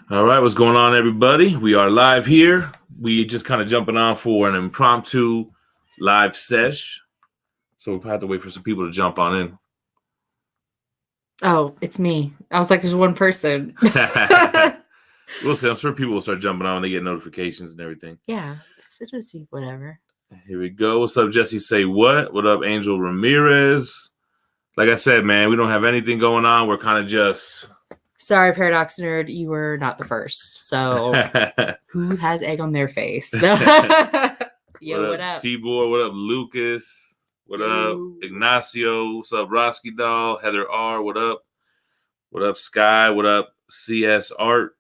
All right, what's going on, everybody? We are live here. We just kind of jumping on for an impromptu live sesh. So we'll have to wait for some people to jump on in. Oh, it's me. I was like, there's one person. We'll see. I'm sure people will start jumping on when they get notifications and everything. Yeah, so just whatever. Here we go. What's up, Jesse? Say what? What up, Angel Ramirez? Like I said, man, we don't have anything going on. We're kind of just... Sorry, Paradox Nerd, you were not the first. So who has egg on their face? Yo, what up? T-Boy, what up, Lucas? What up, Ignacio? What's up, Roski Doll? Heather R, what up? What up, Sky? What up, CS Art?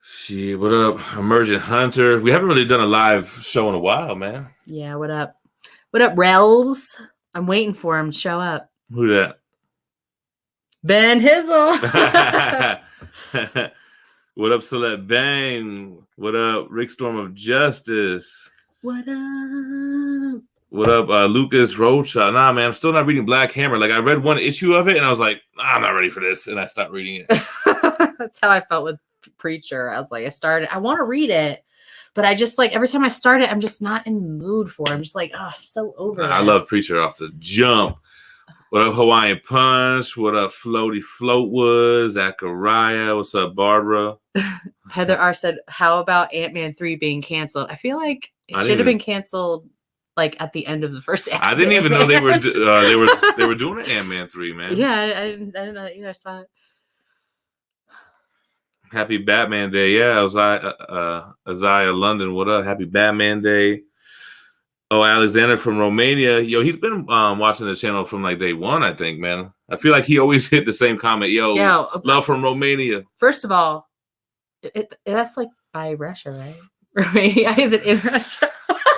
Shit, what up, Emergent Hunter? We haven't really done a live show in a while, man. Yeah, what up? What up, Rels? I'm waiting for him to show up. Who that? Ben Hizzle. What up, Celeste Bang? What up, Rick Storm of Justice? What up? What up, Lucas Rocha? Nah, man, I'm still not reading Black Hammer. Like, I read one issue of it, and I was like, I'm not ready for this, and I stopped reading it. That's how I felt with Preacher. I was like, I want to read it, but I just like every time I start it, I'm just not in the mood for it. I'm just like, oh, I'm so over it. I love Preacher off the jump. What up, Hawaiian Punch? What up, Floaty Floatwood? Zachariah? What's up, Barbara? Heather R said, how about Ant-Man 3 being canceled? I feel like it should have been canceled like at the end of the first Ant-Man. I didn't even know they were doing an Ant-Man 3, man. Yeah, I didn't know that either. I saw it. Happy Batman Day. Yeah, Isaiah London, what up? Happy Batman Day. Oh, Alexander from Romania. Yo, he's been watching the channel from like day one, I think, man. I feel like he always hit the same comment. Yo, love from Romania. First of all, that's like by Russia, right? Romania, is it in Russia?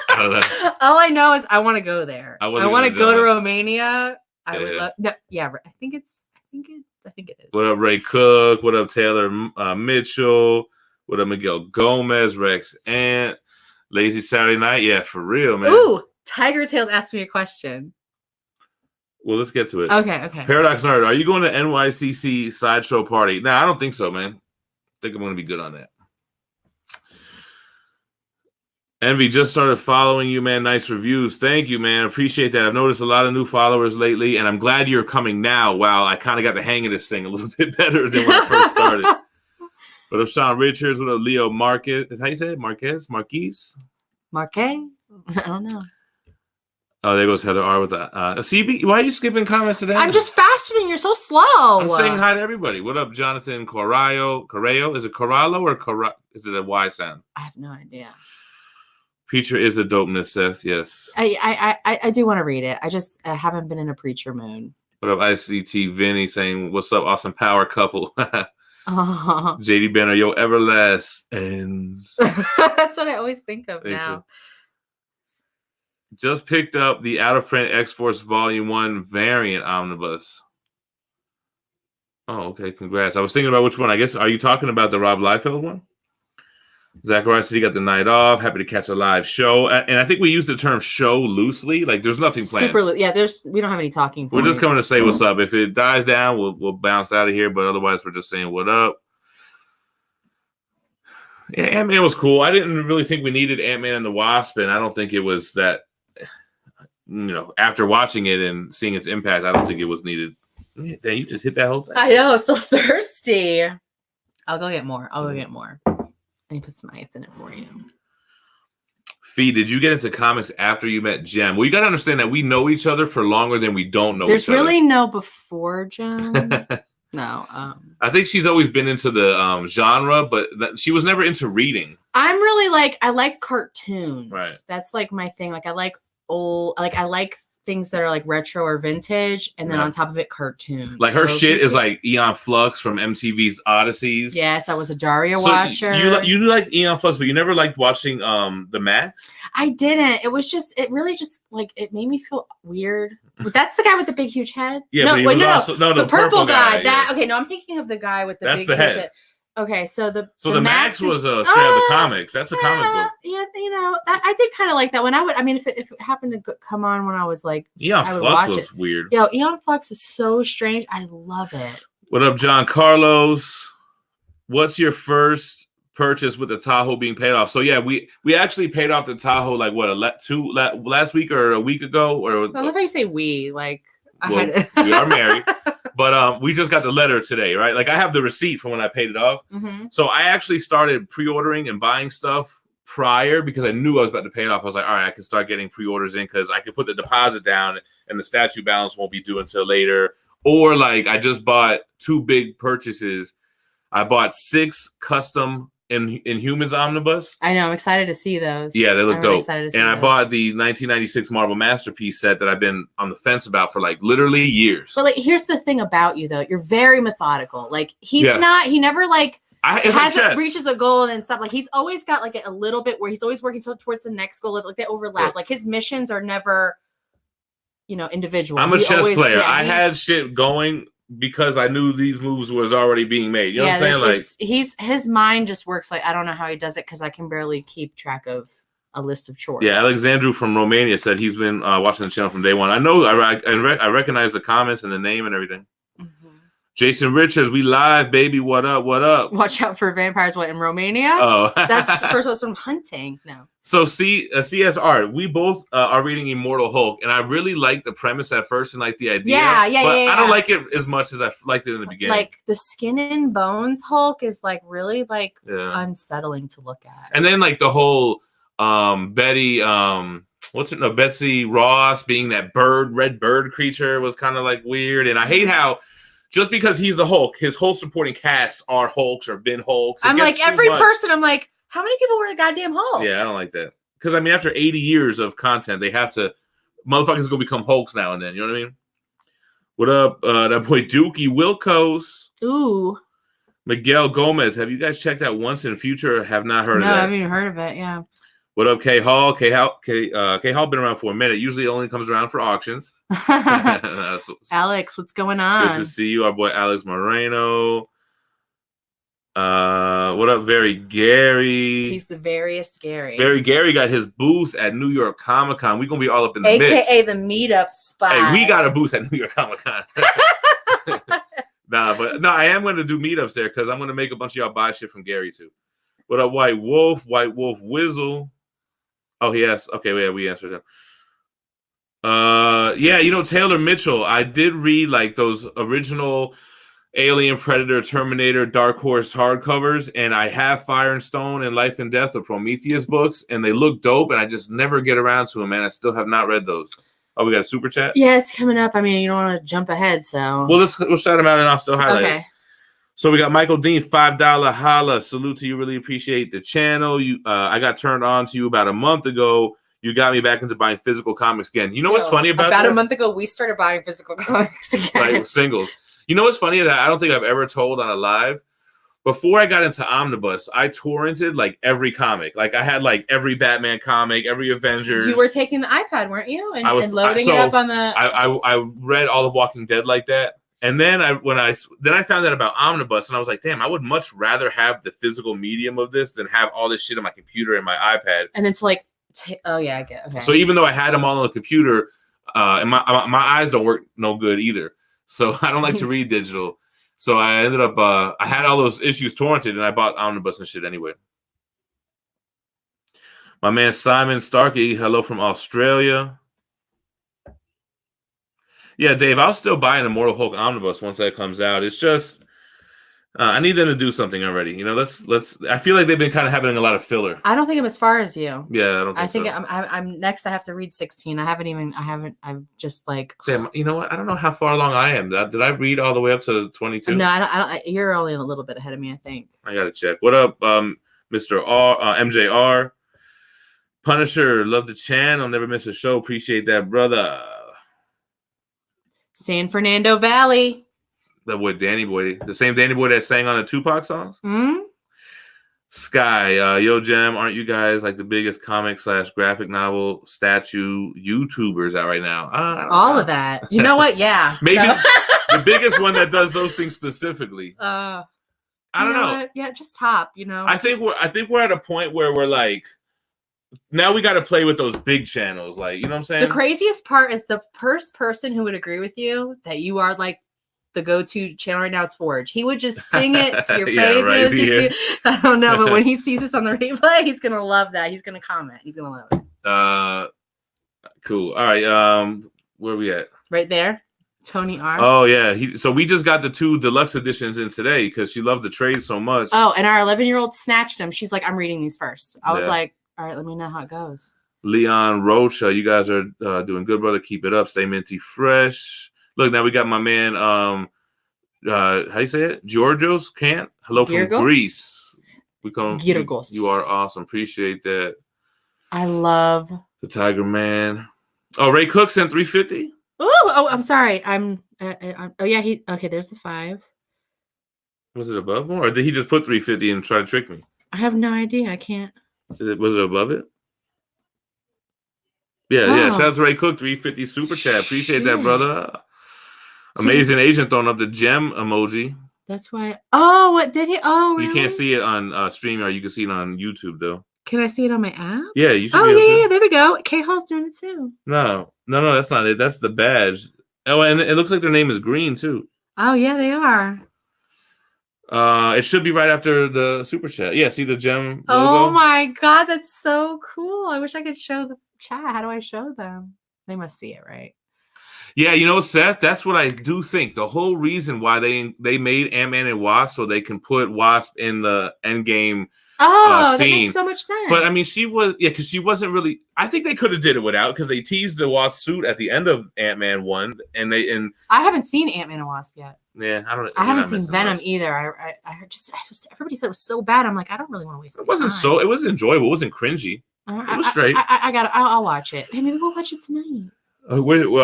I don't know. All I know is I want to go there. I want to go to Romania. I would love. No, yeah, I think it is. What up, Ray Cook? What up, Taylor Mitchell? What up, Miguel Gomez? Rex Ant? Lazy Saturday Night? Yeah, for real, man. Ooh, Tiger Tails asked me a question. Well, let's get to it. Okay. Paradox Nerd, are you going to NYCC sideshow party? Nah, I don't think so, man. I think I'm going to be good on that. Envy just started following you, man. Nice reviews. Thank you, man. Appreciate that. I've noticed a lot of new followers lately, and I'm glad you're coming now. Wow, I kind of got the hang of this thing a little bit better than when I first started. What up, Sean Richards? What up, Leo Marquez? Is how you say it? Marquez? Marquez? I don't know. Oh, there goes Heather R with the CB. Why are you skipping comments today? I'm just faster than you're so slow. I'm saying hi to everybody. What up, Jonathan Correo? Is it Corralo or is it a Y sound? I have no idea. Preacher is the dopeness, Seth. Yes. I do want to read it. I haven't been in a Preacher mood. What up, ICT Vinny saying, what's up, awesome power couple? JD Banner, yo, Everlast ends. That's what I always think of now. Just picked up the Out of Print X-Force Volume 1 variant omnibus. Oh, okay. Congrats. I was thinking about which one. I guess, are you talking about the Rob Liefeld one? Zachariah said he got the night off. Happy to catch a live show. And I think we use the term show loosely. Like, there's nothing planned. Super loose. Yeah, we don't have any talking points. We're just coming to say what's up. If it dies down, we'll bounce out of here. But otherwise, we're just saying what up. Yeah, Ant-Man was cool. I didn't really think we needed Ant-Man and the Wasp. And I don't think it was that, after watching it and seeing its impact, I don't think it was needed. Damn, you just hit that whole thing. I know. So thirsty. I'll go get more. Let me put some ice in it for you. Fee, did you get into comics after you met Gem? Well, you got to understand that we know each other for longer than we don't know each other. There's really no before Gem. No. I think she's always been into the genre, but she was never into reading. I'm really I like cartoons. Right. That's like my thing. Like I like I like things that are like retro or vintage, and then on top of it, cartoons. Like her shit is like Eon Flux from MTV's Odysseys. Yes, I was a Daria watcher. You liked Eon Flux, but you never liked watching the Max? I didn't. It really just like it made me feel weird. But that's the guy with the big huge head. Yeah, the purple guy. Yeah. Okay, no, I'm thinking of the guy with the that's big the huge head. Okay, so the Max was straight out of the comics. That's a comic book. Yeah, I did kind of like that one. If it happened to come on when I was like, Eon Flux was weird. Yo, Eon Flux is so strange. I love it. What up, John Carlos? What's your first purchase with the Tahoe being paid off? So yeah, we actually paid off the Tahoe like what last week or a week ago or. I love how you say we like. Well, we are married, but we just got the letter today, right? Like I have the receipt from when I paid it off. Mm-hmm. So I actually started pre-ordering and buying stuff prior because I knew I was about to pay it off. I was like, all right, I can start getting pre-orders in because I can put the deposit down and the statute balance won't be due until later. Or like I just bought 2 big purchases. I bought 6 custom Inhumans omnibus. I know. I'm excited to see those. Yeah, they look I'm really dope. excited to see and I those. bought the 1996 Marvel Masterpiece set that I've been on the fence about for like literally years. But like, here's the thing about you though. You're very methodical. Like he's not. He never like. Reaches a goal and then stuff. Like he's always got like a little bit where he's always working towards the next goal. Like they overlap. Like his missions are never, individual. I'm a chess player. Yeah, I had shit going because I knew these moves was already being made. You know what I'm saying? His mind just works like I don't know how he does it because I can barely keep track of a list of chores. Yeah, Alexandru from Romania said he's been watching the channel from day one. I know I recognize the comments and the name and everything. Jason Richards, we live, baby. What up? What up? Watch out for vampires. What in Romania? Oh, that's first one's from hunting. No. So CSR, we both are reading Immortal Hulk, and I really liked the premise at first and like the idea. Yeah. I don't like it as much as I liked it in the beginning. Like the skin and bones Hulk is like really like unsettling to look at. And then like the whole Betsy Ross being that red bird creature was kind of like weird, and I hate how. Just because he's the Hulk, his whole supporting cast are Hulks or been Hulks. I'm like, every person, I'm like, how many people were a goddamn Hulk? Yeah, I don't like that. Because, I mean, after 80 years of content, they have to, motherfuckers are going to become Hulks now and then. You know what I mean? What up, that boy Dookie Wilkos? Ooh. Miguel Gomez. Have you guys checked out Once in Future? Have not heard of that. No, I haven't even heard of it. Yeah. What up, K Hall? K Hall been around for a minute. Usually only comes around for auctions. Alex, what's going on? Good to see you, our boy Alex Moreno. What up, Very Gary? He's the veriest Gary. Very Gary got his booth at New York Comic Con. We're gonna be all up in the mix. AKA the meetup spot. Hey, we got a booth at New York Comic Con. I am gonna do meetups there because I'm gonna make a bunch of y'all buy shit from Gary too. What up, White Wolf Whizzle? Oh, he asked. Okay, we answered him. Taylor Mitchell. I did read like those original Alien, Predator, Terminator, Dark Horse hardcovers, and I have Fire and Stone and Life and Death, the Prometheus books, and they look dope, and I just never get around to them, man. I still have not read those. Oh, we got a super chat? Yeah, it's coming up. I mean, you don't want to jump ahead, so. We'll shout them out, and I'll still highlight it. So we got Michael Dean, $5 holla. Salute to you. Really appreciate the channel. I got turned on to you about a month ago. You got me back into buying physical comics again. You know what's funny about that? About a month ago, we started buying physical comics again. Right, singles. You know what's funny that I don't think I've ever told on a live? Before I got into Omnibus, I torrented like every comic. Like I had like every Batman comic, every Avengers. You were taking the iPad, weren't you? And loading it up on the. I read all of Walking Dead like that. And then I found out about Omnibus, and I was like, damn, I would much rather have the physical medium of this than have all this shit on my computer and my iPad. And it's like, I get. Okay. So even though I had them all on the computer, and my eyes don't work no good either, so I don't like to read digital. So I ended up I had all those issues torrented, and I bought Omnibus and shit anyway. My man Simon Starkey, hello from Australia. Yeah, Dave, I'll still buy an Immortal Hulk Omnibus once that comes out. It's just I need them to do something already. You know, let's. I feel like they've been kind of having a lot of filler. I don't think I'm as far as you. Yeah, I don't. I think so. I'm next. I have to read 16. I'm just like. Damn, you know what? I don't know how far along I am. Did I read all the way up to 22? No, I don't. You're only a little bit ahead of me, I think. I gotta check. What up, Mr. MJR? Punisher, love the channel. Never miss a show. Appreciate that, brother. San Fernando Valley. That boy Danny Boy, the same Danny Boy that sang on the Tupac songs. Hmm? Sky, yo Gem, aren't you guys like the biggest comic/graphic novel statue YouTubers out right now? All of that. You know what? Yeah. Maybe the biggest one that does those things specifically. I don't know. Yeah, just top. You know. I think we're at a point where we're like. Now we got to play with those big channels, like, you know what I'm saying? The craziest part is the first person who would agree with you that you are like the go-to channel right now is Forge. He would just sing it to your Yeah, faces. Right, I don't know, but when he sees this on the replay, he's gonna love that. He's gonna comment. He's gonna love it. Cool. All right. Where are we at? Right there. Tony R. Oh yeah. So we just got the 2 deluxe editions in today because she loved the trade so much. Oh, and our 11-year-old snatched them. She's like, I'm reading these first. I was like, all right, let me know how it goes. Leon Rocha, you guys are doing good, brother. Keep it up. Stay minty fresh. Look, now we got my man. How do you say it? Georgios Kant. Hello from Greece. We call him Georgios. You are awesome. Appreciate that. I love the Tiger Man. Oh, Ray Cook sent 350. Oh, I'm sorry. Oh yeah. Okay. There's the 5. Was it above more, or did he just put 350 and try to trick me? I have no idea. I can't. Was it above it? Yeah, yeah. Shout out to Ray Cook, 350 super chat. Appreciate that, brother. Amazing Agent throwing up the gem emoji. That's why. Oh, what did he? Oh, really? You can't see it on StreamYard. You can see it on YouTube though. Can I see it on my app? Yeah, you should. Oh, yeah. There we go. K Hall's doing it too. No, that's not it. That's the badge. Oh, and it looks like their name is green too. Oh yeah, they are. It should be right after the super chat. Yeah, see the gem logo? Oh my god, that's so cool. I wish I could show the chat. How do I show them? They must see it, right? Yeah, you know, Seth, that's what I do think. The whole reason why they made Ant-Man and Wasp so they can put Wasp in the Endgame that makes so much sense. But I mean, because she wasn't really. I think they could have did it without, because they teased the Wasp suit at the end of Ant-Man 1, and I haven't seen Ant-Man and Wasp yet. Yeah, I haven't seen Venom either. I just everybody said it was so bad. I'm like, I don't really want to waste. It wasn't time. It was enjoyable. It wasn't cringy. It was straight. I'll watch it. Hey, maybe we'll watch it tonight.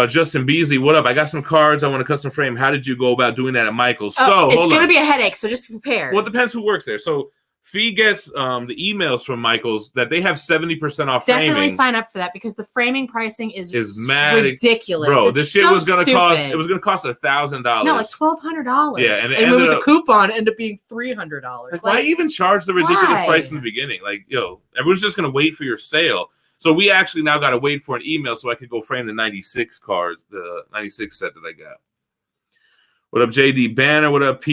Justin Beasley, what up? I got some cards I want to custom frame. How did you go about doing that at Michael's? It's going to be a headache, so just be prepared. Well, it depends who works there. So Phie gets the emails from Michael's that they have 70% off framing. Definitely sign up for that, because the framing pricing is mad ridiculous. Bro, this shit was going to cost. It was going to cost $1,000. No, like $1,200. Yeah, and with the coupon, ended up being $300. Like, why even charge the ridiculous price in the beginning? Like, everyone's just going to wait for your sale. So we actually now got to wait for an email so I could go frame the 96 cards, the 96 set that I got. What up, JD Banner? What up, PR?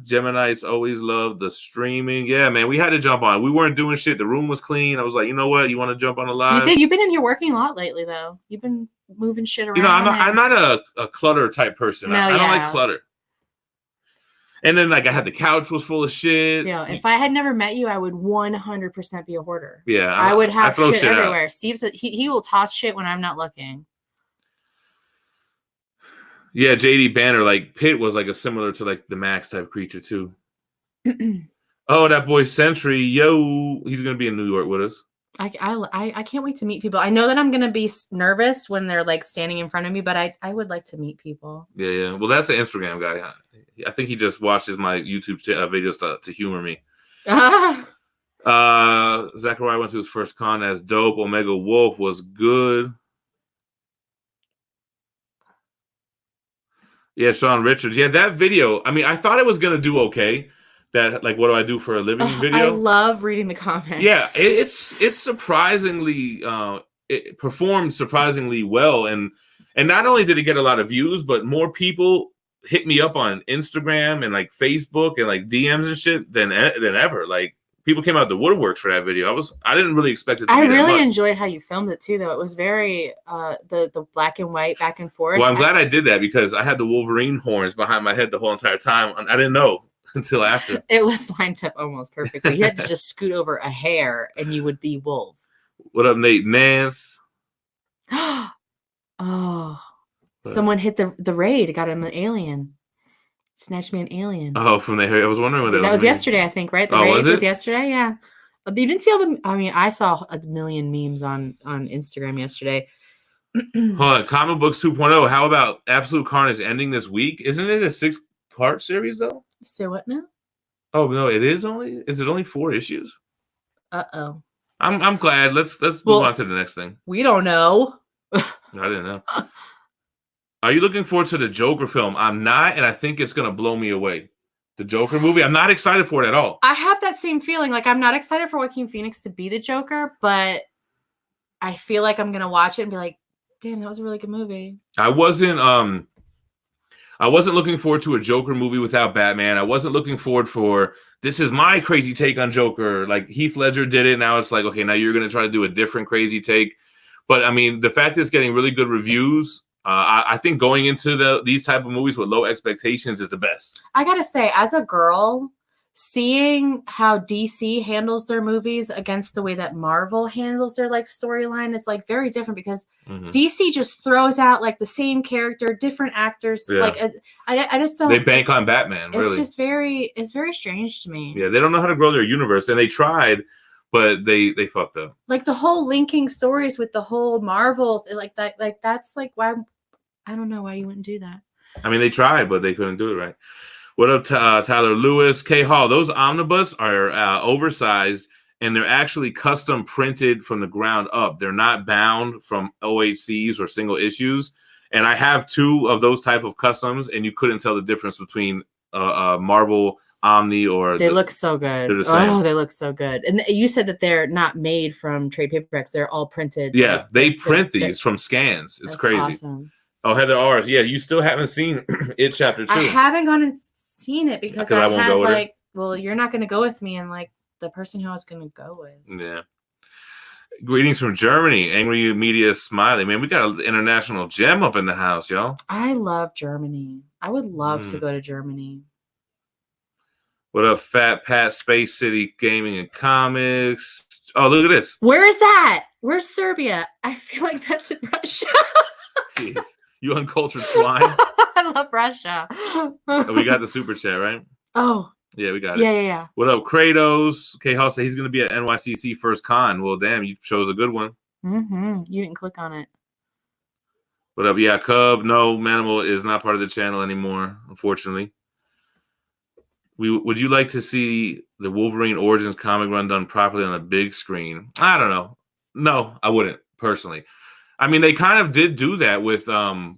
Geminites always love the streaming. Yeah, man, we had to jump on. We weren't doing shit. The room was clean. I was like, you know what? You want to jump on a live? You did. You've been in here working a lot lately, though. You've been moving shit around. I'm not a clutter type person. I don't like clutter. And then, like, I had the couch was full of shit. Yeah, if I had never met you, I would 100% be a hoarder. Yeah, I would have shit everywhere. Out. Steve's he will toss shit when I'm not looking. Yeah, JD Banner, like Pitt was like a similar to like the Max type creature too. Oh, that boy Sentry, yo, he's gonna be in New York with us. I can't wait to meet people. I know that I'm gonna be nervous when they're like standing in front of me, but I would like to meet people. Yeah. Well, that's the Instagram guy. I think he just watches my YouTube videos to humor me. Zachariah went to his first con as dope. Omega Wolf was good. Yeah, Sean Richards. Yeah, that video. I mean, I thought it was gonna do okay. That, like, what do I do for a living video? I love reading the comments. Yeah, it's surprisingly it performed surprisingly well, and not only did it get a lot of views, but more people hit me up on Instagram and like Facebook and like DMs and shit than ever. Like, people came out the woodworks for that video. I didn't really expect it to be that really much. Enjoyed how you filmed it too, though. It was very the black and white back and forth. Well, I'm glad I did that, because I had the Wolverine horns behind my head the whole entire time, and I didn't know until after. It was lined up almost perfectly. You had to just scoot over a hair and you would be Wolf. What up, Nate Nance? Oh, someone hit the raid, got him an alien. Snatched me an alien. Oh, from the hair. I was wondering what that was yesterday, I think, right? The raid was yesterday, yeah. You didn't see all the. I mean, I saw a million memes on Instagram yesterday. Hold on, Comic Books 2.0. How about Absolute Carnage ending this week? Isn't it a 6-part series though? So what now? Oh no, it is only. Is it only 4 issues? Uh-oh. I'm glad. Let's move on to the next thing. We don't know. I didn't know. Are you looking forward to the Joker film? I'm not, and I think it's gonna blow me away. The Joker movie. I'm not excited for it at all. I have that same feeling. Like, I'm not excited for Joaquin Phoenix to be the Joker, but I feel like I'm gonna watch it and be like, damn, that was a really good movie. I wasn't I wasn't looking forward to a Joker movie without Batman. I wasn't looking forward for this is my crazy take on Joker. Like Heath Ledger did it. Now it's like, okay, now you're going to try to do a different crazy take. But I mean, the fact that it's getting really good reviews, I think going into these type of movies with low expectations is the best. I got to say, as a girl, seeing how DC handles their movies against the way that Marvel handles their like storyline is like very different because DC just throws out like the same character, different actors. Yeah. Like I just don't. They bank on Batman. It's really. It's very strange to me. Yeah, they don't know how to grow their universe, and they tried, but they fucked up. Like the whole linking stories with the whole Marvel, like that, like that's like why I don't know why you wouldn't do that. I mean, they tried, but they couldn't do it right. What up, Tyler Lewis? K Hall, those omnibus are oversized, and they're actually custom printed from the ground up. They're not bound from OHCs or single issues. And I have 2 of those type of customs, and you couldn't tell the difference between Marvel Omni or... They look so good. They're the same. Oh, they look so good. And you said that they're not made from trade paperbacks. They're all printed. Yeah, they print these from scans. It's crazy. Awesome. Oh, Heather R's. Yeah, you still haven't seen It Chapter 2. I haven't gone and seen it because I won't go with like, well, you're not going to go with me, and like the person who I was going to go with. Yeah. Greetings from Germany. Angry Media Smiley. Man, we got an international gem up in the house, y'all. I love Germany. I would love to go to Germany. What up, Fat Pat, Space City Gaming and Comics? Oh, look at this. Where is that? Where's Serbia? I feel like that's in Russia. Jeez. You uncultured swine. I love Russia. We got the super chat, right? Oh. Yeah, we got it. Yeah. What up, Kratos? K Hall said he's going to be at NYCC first con. Well, damn, you chose a good one. You didn't click on it. What up? Yeah, Cub. No, Manimal is not part of the channel anymore, unfortunately. Would you like to see the Wolverine Origins comic run done properly on a big screen? I don't know. No, I wouldn't, personally. I mean, they kind of did do that with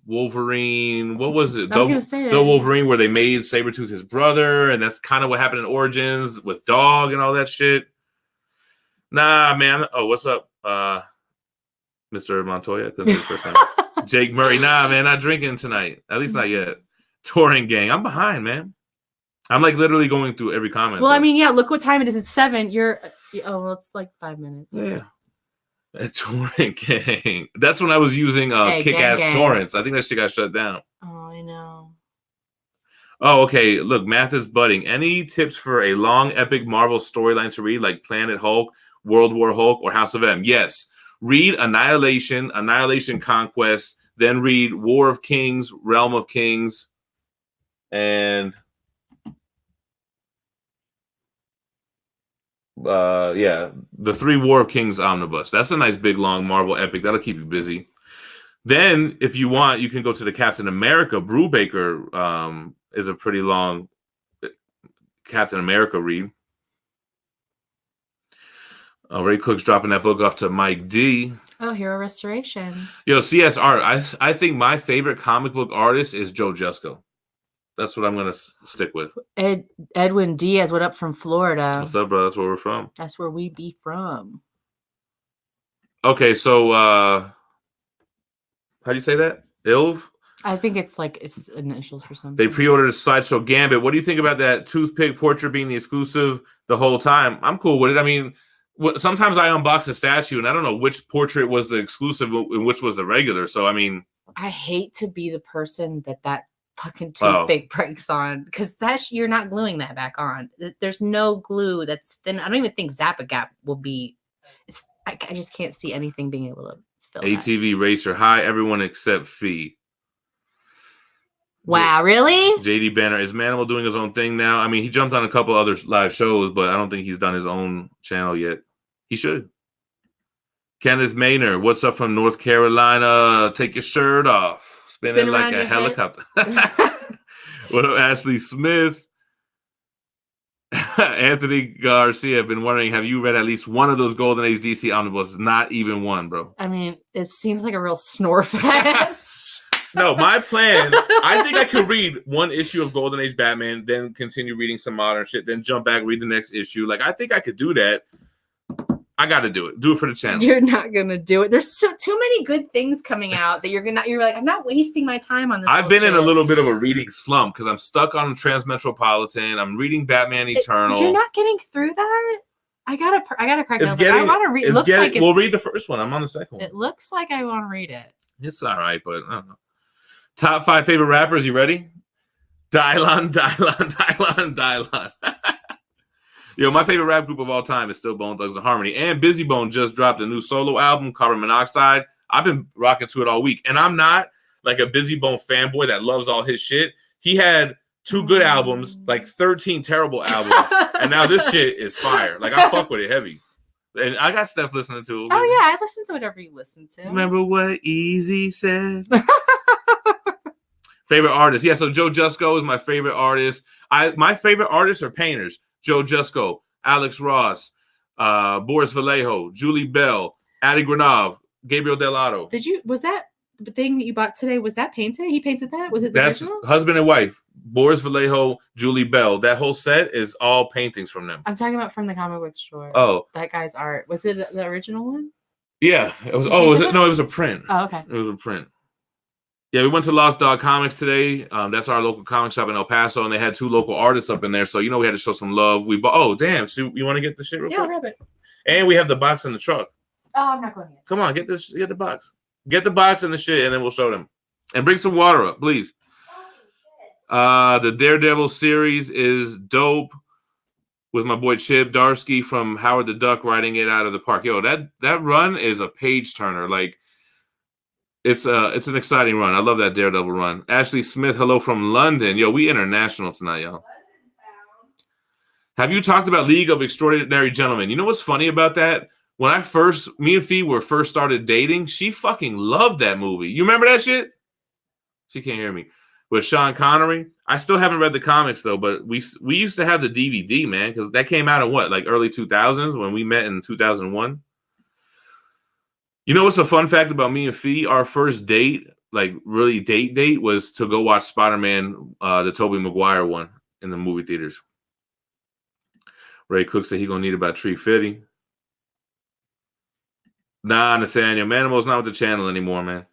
Wolverine. What was it? The Wolverine where they made Sabretooth his brother, and that's kind of what happened in Origins with Dog and all that shit. Nah, man. Oh, what's up, Mr. Montoya? Couldn't say his first name. Jake Murray. Nah, man, not drinking tonight. At least not yet. Touring gang. I'm behind, man. I'm like literally going through every comment. Well, I mean, yeah. Look what time it is. It's 7. Well, it's like 5 minutes. Yeah. A torrent gang. That's when I was using kick-ass torrents. I think that shit got shut down. Oh, I know. Oh, okay. Look, math is budding. Any tips for a long, epic Marvel storyline to read, like Planet Hulk, World War Hulk, or House of M? Yes. Read Annihilation, Annihilation Conquest, then read War of Kings, Realm of Kings, and... the 3 War of Kings omnibus. That's a nice big long Marvel epic. That'll keep you busy. Then, if you want, you can go to the Captain America. Brubaker is a pretty long Captain America read. Ray Cook's dropping that book off to Mike D. Oh, Hero Restoration. Yo, CSR. I think my favorite comic book artist is Joe Jusko. That's what I'm going to stick with. Edwin Diaz, what up from Florida? What's up, bro? That's where we're from. That's where we be from. Okay, so how do you say that? Ilv? I think it's like it's initials for something. They pre-ordered a Sideshow Gambit. What do you think about that toothpick portrait being the exclusive the whole time? I'm cool with it. I mean, sometimes I unbox a statue, and I don't know which portrait was the exclusive and which was the regular. So, I mean... I hate to be the person that fucking toothpick breaks on, because you're not gluing that back on. There's no glue that's thin. I don't even think Zap-A-Gap will be. I just can't see anything being able to fill ATV that. Racer. Hi, everyone except Phie. Wow, really? JD Banner. Is Manimal doing his own thing now? I mean, he jumped on a couple other live shows, but I don't think he's done his own channel yet. He should. Kenneth Maynard. What's up from North Carolina? Take your shirt off. Spin it like a helicopter. What up, Ashley Smith? Anthony Garcia. I've been wondering, have you read at least one of those Golden Age DC omnibuses? Not even one, bro. I mean, it seems like a real snore fest. No, my plan, I think I could read one issue of Golden Age Batman, then continue reading some modern shit, then jump back, read the next issue. Like, I think I could do that. I got to do it. Do it for the channel. You're not gonna do it. There's too many good things coming out that you're like, I'm not wasting my time on this. I've been in a little bit of a reading slump because I'm stuck on Transmetropolitan. I'm reading Batman Eternal. You're not getting through that. I gotta crack it open. I want to read. It looks like we'll read the first one. I'm on the second one. It looks like I want to read it. It's all right, but I don't know. Top 5 favorite rappers. You ready? Dylon. Yo, my favorite rap group of all time is still Bone Thugs and Harmony. And Busy Bone just dropped a new solo album, Carbon Monoxide. I've been rocking to it all week. And I'm not like a Busy Bone fanboy that loves all his shit. He had 2 good albums, like 13 terrible albums. And now this shit is fire. Like, I fuck with it heavy. And I got stuff listening to it. Oh, yeah. I listen to whatever you listen to. Remember what Easy said? Favorite artist. Yeah, so Joe Jusko is my favorite artist. My favorite artists are painters. Joe Jusko, Alex Ross, Boris Vallejo, Julie Bell, Adi Granov, Gabriel Delato. Was that the thing that you bought today? Was that painted? He painted that? Was it the That's original? Husband and wife. Boris Vallejo, Julie Bell. That whole set is all paintings from them. I'm talking about from the comic book store. Oh. That guy's art. Was it the original one? Yeah. It was. Oh, was it? No, it was a print. Oh, okay. It was a print. Yeah, we went to Lost Dog Comics today. That's our local comic shop in El Paso, and they had 2 local artists up in there. So, we had to show some love. We bought. Oh, damn. So you want to get the shit real quick? Yeah, grab it. And we have the box in the truck. Oh, I'm not going yet. Come on, get the box. Get the box and the shit, and then we'll show them. And bring some water up, please. The Daredevil series is dope with my boy Chip Darsky from Howard the Duck writing it out of the park. Yo, that run is a page turner. Like, it's an exciting run. I love that Daredevil run. Ashley Smith, hello from London. Yo, we international tonight, y'all. Have you talked about League of Extraordinary Gentlemen? You know what's funny about that? When me and Phie were first started dating, she fucking loved that movie. You remember that shit? She can't hear me. With Sean Connery. I still haven't read the comics though, but we used to have the DVD, man, because that came out in what, like early 2000s when we met in 2001. You know what's a fun fact about me and Phie? Our first date, like really date, was to go watch Spider-Man, the Tobey Maguire one in the movie theaters. Ray Cook said he gonna need about $350. Nah, Nathaniel, Manimo's not with the channel anymore, man.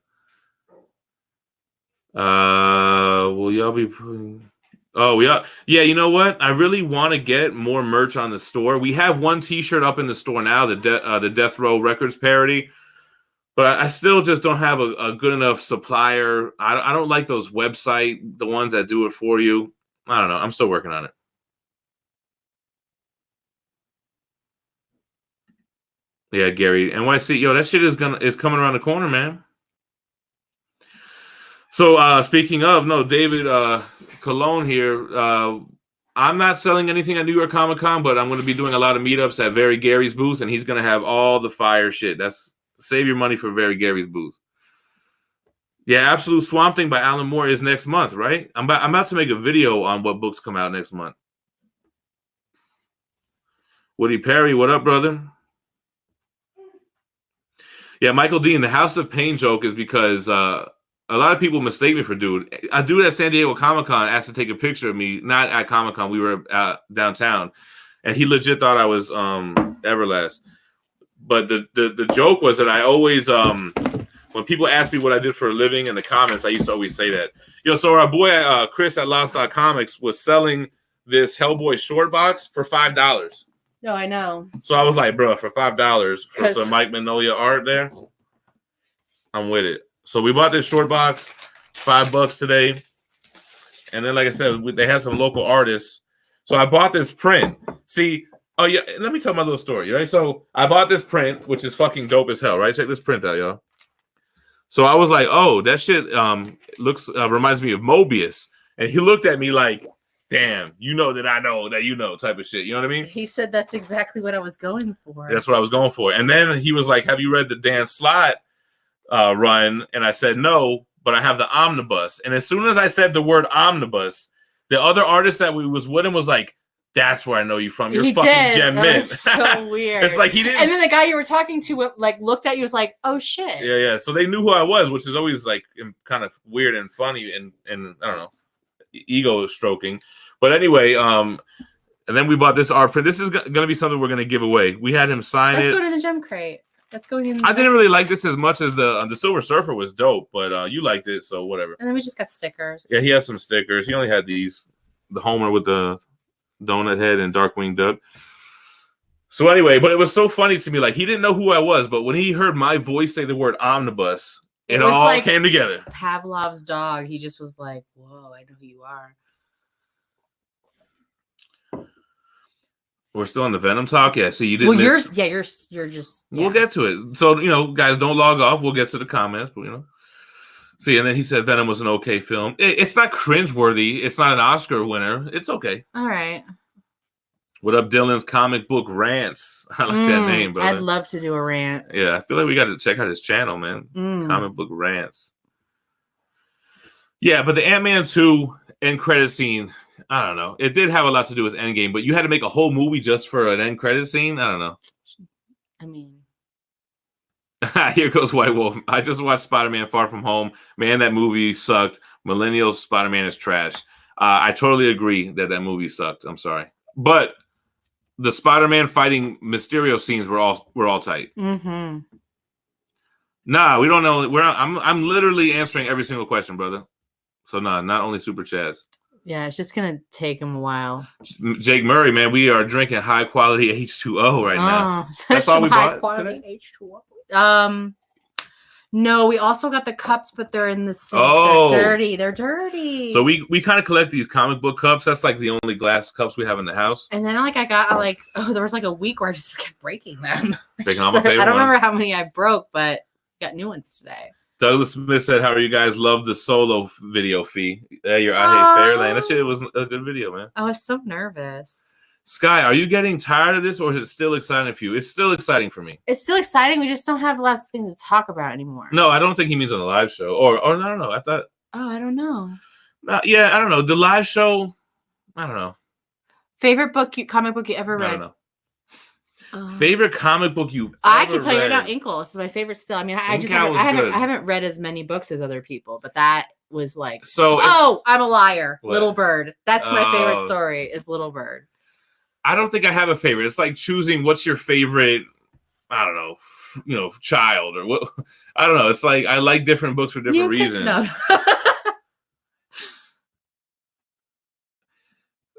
Will y'all be putting? Oh, yeah. You know what? I really want to get more merch on the store. We have one T-shirt up in the store now, the Death Row Records parody. But I still just don't have a good enough supplier. I don't like those website, the ones that do it for you. I don't know. I'm still working on it. Yeah, Gary. NYC, yo, that shit is coming around the corner, man. So speaking of, David Colon here. I'm not selling anything at New York Comic Con, but I'm going to be doing a lot of meetups at Very Gary's booth, and he's going to have all the fire shit. Save your money for Very Gary's booth. Yeah, Absolute Swamp Thing by Alan Moore is next month, right? I'm about to make a video on what books come out next month. Woody Perry, what up, brother? Yeah, Michael Dean, the House of Pain joke is because a lot of people mistake me for dude. A dude at San Diego Comic-Con asked to take a picture of me, not at Comic-Con. We were downtown, and he legit thought I was Everlast. But the joke was that I always, when people ask me what I did for a living in the comments, I used to always say that. Yo, so our boy Chris at Lost Comics was selling this Hellboy short box for $5. No, I know. So I was like, bro, for $5 for some Mike Mignola art there, I'm with it. So we bought this short box, $5 today. And then, like I said, they had some local artists. So I bought this print. See, oh yeah, let me tell my little story, right? So I bought this print, which is fucking dope as hell, right? Check this print out, y'all. So I was like, oh, that shit reminds me of Mobius. And he looked at me like, damn, you know that I know that you know type of shit. You know what I mean? He said that's exactly what I was going for. That's what I was going for. And then he was like, have you read the Dan Slott run? And I said, no, but I have the omnibus. And as soon as I said the word omnibus, the other artist that we was with him was like, that's where I know you from. You're fucking Gem Mint. So weird. It's like he didn't. And then the guy you were talking to like looked at you, was like, "Oh shit." Yeah. So they knew who I was, which is always like kind of weird and funny and I don't know, ego stroking. But anyway, And then we bought this art print. This is going to be something we're going to give away. We had him sign Let's it. Let's go to the gem crate. That's going in. I didn't really like this as much as the Silver Surfer was dope, but you liked it, so whatever. And then we just got stickers. Yeah, he has some stickers. He only had these. The Homer with the donut head and Darkwing Duck. So anyway, but it was so funny to me. Like, he didn't know who I was, but when he heard my voice say the word omnibus, it all like came together. Pavlov's dog. He just was like, whoa, I know who you are. We're still on the Venom talk. Yeah, see, you didn't. Well, you're just. Yeah. We'll get to it. So, guys, don't log off. We'll get to the comments, but See, and then he said Venom was an okay film. It's not cringeworthy. It's not an Oscar winner. It's okay. All right. What up, Dylan's comic book rants? I like that name, brother. I'd love to do a rant. Yeah, I feel like we got to check out his channel, man. Comic book rants. Yeah, but the Ant-Man 2 end credit scene, I don't know. It did have a lot to do with Endgame, but you had to make a whole movie just for an end credit scene? I don't know. I mean. Here goes White Wolf. I just watched Spider-Man Far From Home. Man, that movie sucked. Millennials Spider-Man is trash. I totally agree that movie sucked. I'm sorry. But the Spider-Man fighting Mysterio scenes were all tight. Mm-hmm. Nah, we don't know. I'm literally answering every single question, brother. So not only super chats. Yeah, it's just gonna take him a while. Jake Murray, man, we are drinking high quality H2O right now. That's all we bought today? H2O. No, we also got the cups, but they're in the sink. Oh, They're dirty. So we kind of collect these comic book cups. That's like the only glass cups we have in the house. And then there was like a week where I just kept breaking them. I don't remember how many I broke, but got new ones today. Douglas Smith said, "How are you guys? Love the solo video, Phie. You're out here, Fairland. That shit was a good video, man." I was so nervous. Sky, are you getting tired of this, or is it still exciting for you? It's still exciting for me. It's still exciting. We just don't have lots of things to talk about anymore. No, I don't think he means on the live show. Or I don't know. I thought. Oh, I don't know. Yeah, I don't know. The live show, I don't know. Favorite comic book you ever read? I don't know. Favorite comic book you've ever I can tell read? you right now, Inkle is my favorite still. I mean, I haven't read as many books as other people, but that was like, I'm a liar. What? Little Bird. That's my favorite story is Little Bird. I don't think I have a favorite. It's like choosing what's your favorite, I don't know, child or what. I don't know. It's like I like different books for different reasons. No.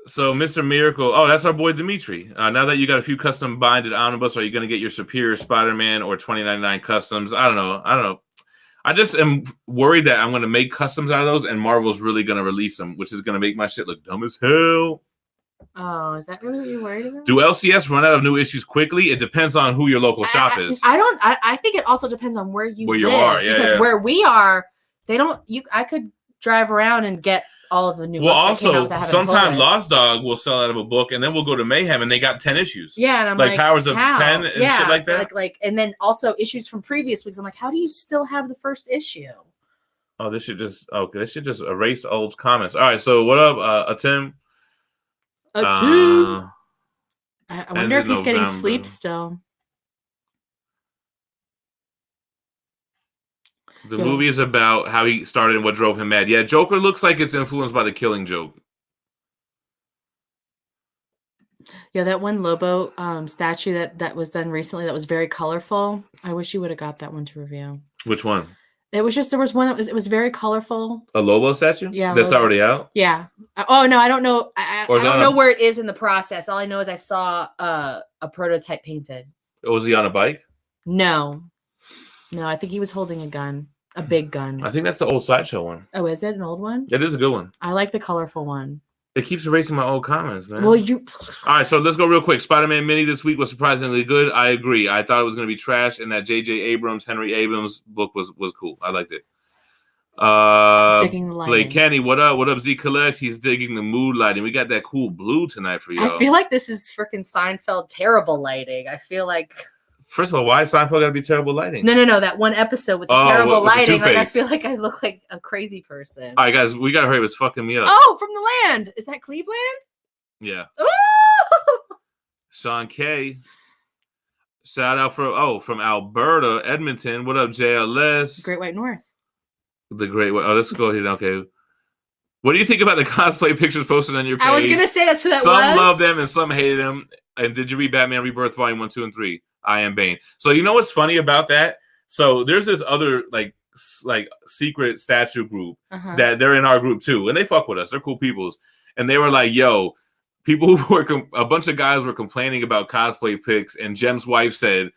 So, Mr. Miracle, that's our boy Dimitri. Now that you got a few custom binded omnibus, are you going to get your Superior Spider-Man or 2099 customs? I don't know. I just am worried that I'm going to make customs out of those, and Marvel's really going to release them, which is going to make my shit look dumb as hell. Oh, is that really what you're worried about? Do LCS run out of new issues quickly? It depends on who your local shop is. I think it also depends on where you are. Yeah, because where we are, they don't. I could drive around and get all of the new. Well, also, sometimes Lost Dog will sell out of a book, and then we'll go to Mayhem, and they got 10 issues. Yeah, and I'm like Powers of 10 and shit like that. And then also issues from previous weeks. I'm like, how do you still have the first issue? Oh, they should just erase old comments. All right, so what up, Tim? I wonder if he's getting sleep still. The movie is about how he started and what drove him mad. Yeah, Joker looks like it's influenced by The Killing Joke. Yeah, that one Lobo statue that was done recently that was very colorful. I wish you would have got that one to review. Which one? There was one that was very colorful. A Lobo statue? Yeah. That's Lobo. Already out? Yeah. Oh, no, I don't know. I don't know where it is in the process. All I know is I saw a prototype painted. Was he on a bike? No, I think he was holding a gun. A big gun. I think that's the old Sideshow one. Oh, is it an old one? It is a good one. I like the colorful one. It keeps erasing my old comments, man. Well, all right, so let's go real quick. Spider-Man Mini this week was surprisingly good. I agree. I thought it was going to be trash, and that Henry Abrams book was cool. I liked it. Digging the lighting. Blake Kenny, what up? What up, Z Collects? He's digging the mood lighting. We got that cool blue tonight for y'all. I feel like this is freaking Seinfeld terrible lighting. I feel like... First of all, why is Seinfeld got to be terrible lighting? No. That one episode with the terrible lighting. Like, I feel like I look like a crazy person. All right, guys, we got to hurry. It's fucking me up. Oh, From the Land. Is that Cleveland? Yeah. Ooh! Sean K. Shout out from Alberta, Edmonton. What up, JLS? Great White North. The Great White. Oh, let's go here. Okay. What do you think about the cosplay pictures posted on your page? I was going to say that's who that some was. Some love them and some hated them. And did you read Batman Rebirth Volume 1, 2, and 3? I Am Bane. So you know what's funny about that? So there's this other like secret statue group that they're in our group too. And they fuck with us. They're cool peoples. And they were like, yo, people who were a bunch of guys were complaining about cosplay pics, and Gem's wife said,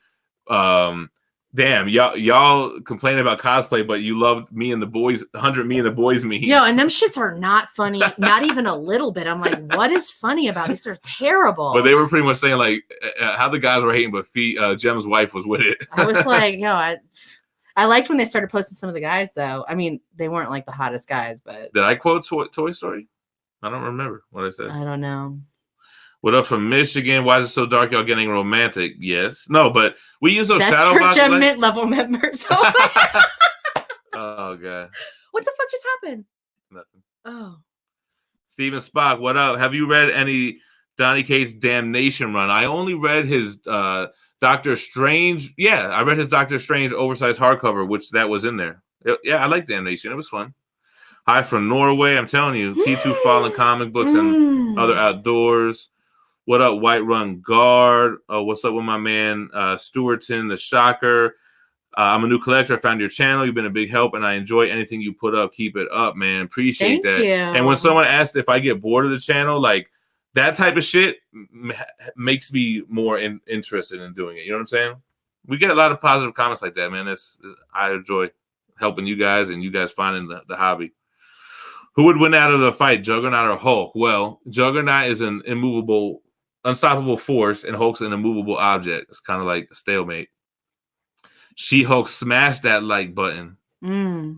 damn, y'all complaining about cosplay, but you loved me and the boys, 100 me and the boys memes. Yo, and them shits are not funny, not even a little bit. I'm like, what is funny about these? They're terrible. But they were pretty much saying like how the guys were hating, but Gem's wife was with it. I was like, yo, I liked when they started posting some of the guys though. I mean, they weren't like the hottest guys, but did I quote Toy Story? I don't remember what I said. I don't know. What up from Michigan? Why is it so dark? Y'all getting romantic? Yes. No, but we use those shadow boxes. That's for Gem Mint level members. Oh, God. What the fuck just happened? Nothing. Oh. Steven Spock, what up? Have you read any Donny Cates' Damnation run? I only read his Doctor Strange. Yeah, I read his Doctor Strange oversized hardcover, which that was in there. Yeah, I like Damnation. It was fun. Hi from Norway. I'm telling you, T2 Fallen Comic Books and Other Outdoors. What up, White Run Guard? What's up with my man, Stewarton, the Shocker? I'm a new collector. I found your channel. You've been a big help, and I enjoy anything you put up. Keep it up, man. Appreciate that. Thank you. And when someone asked if I get bored of the channel, like that type of shit makes me more interested in doing it. You know what I'm saying? We get a lot of positive comments like that, man. I enjoy helping you guys and you guys finding the hobby. Who would win out of the fight, Juggernaut or Hulk? Well, Juggernaut is an unstoppable force, and Hulk's an immovable object. It's kind of like a stalemate. She-Hulk, smash that like button. Do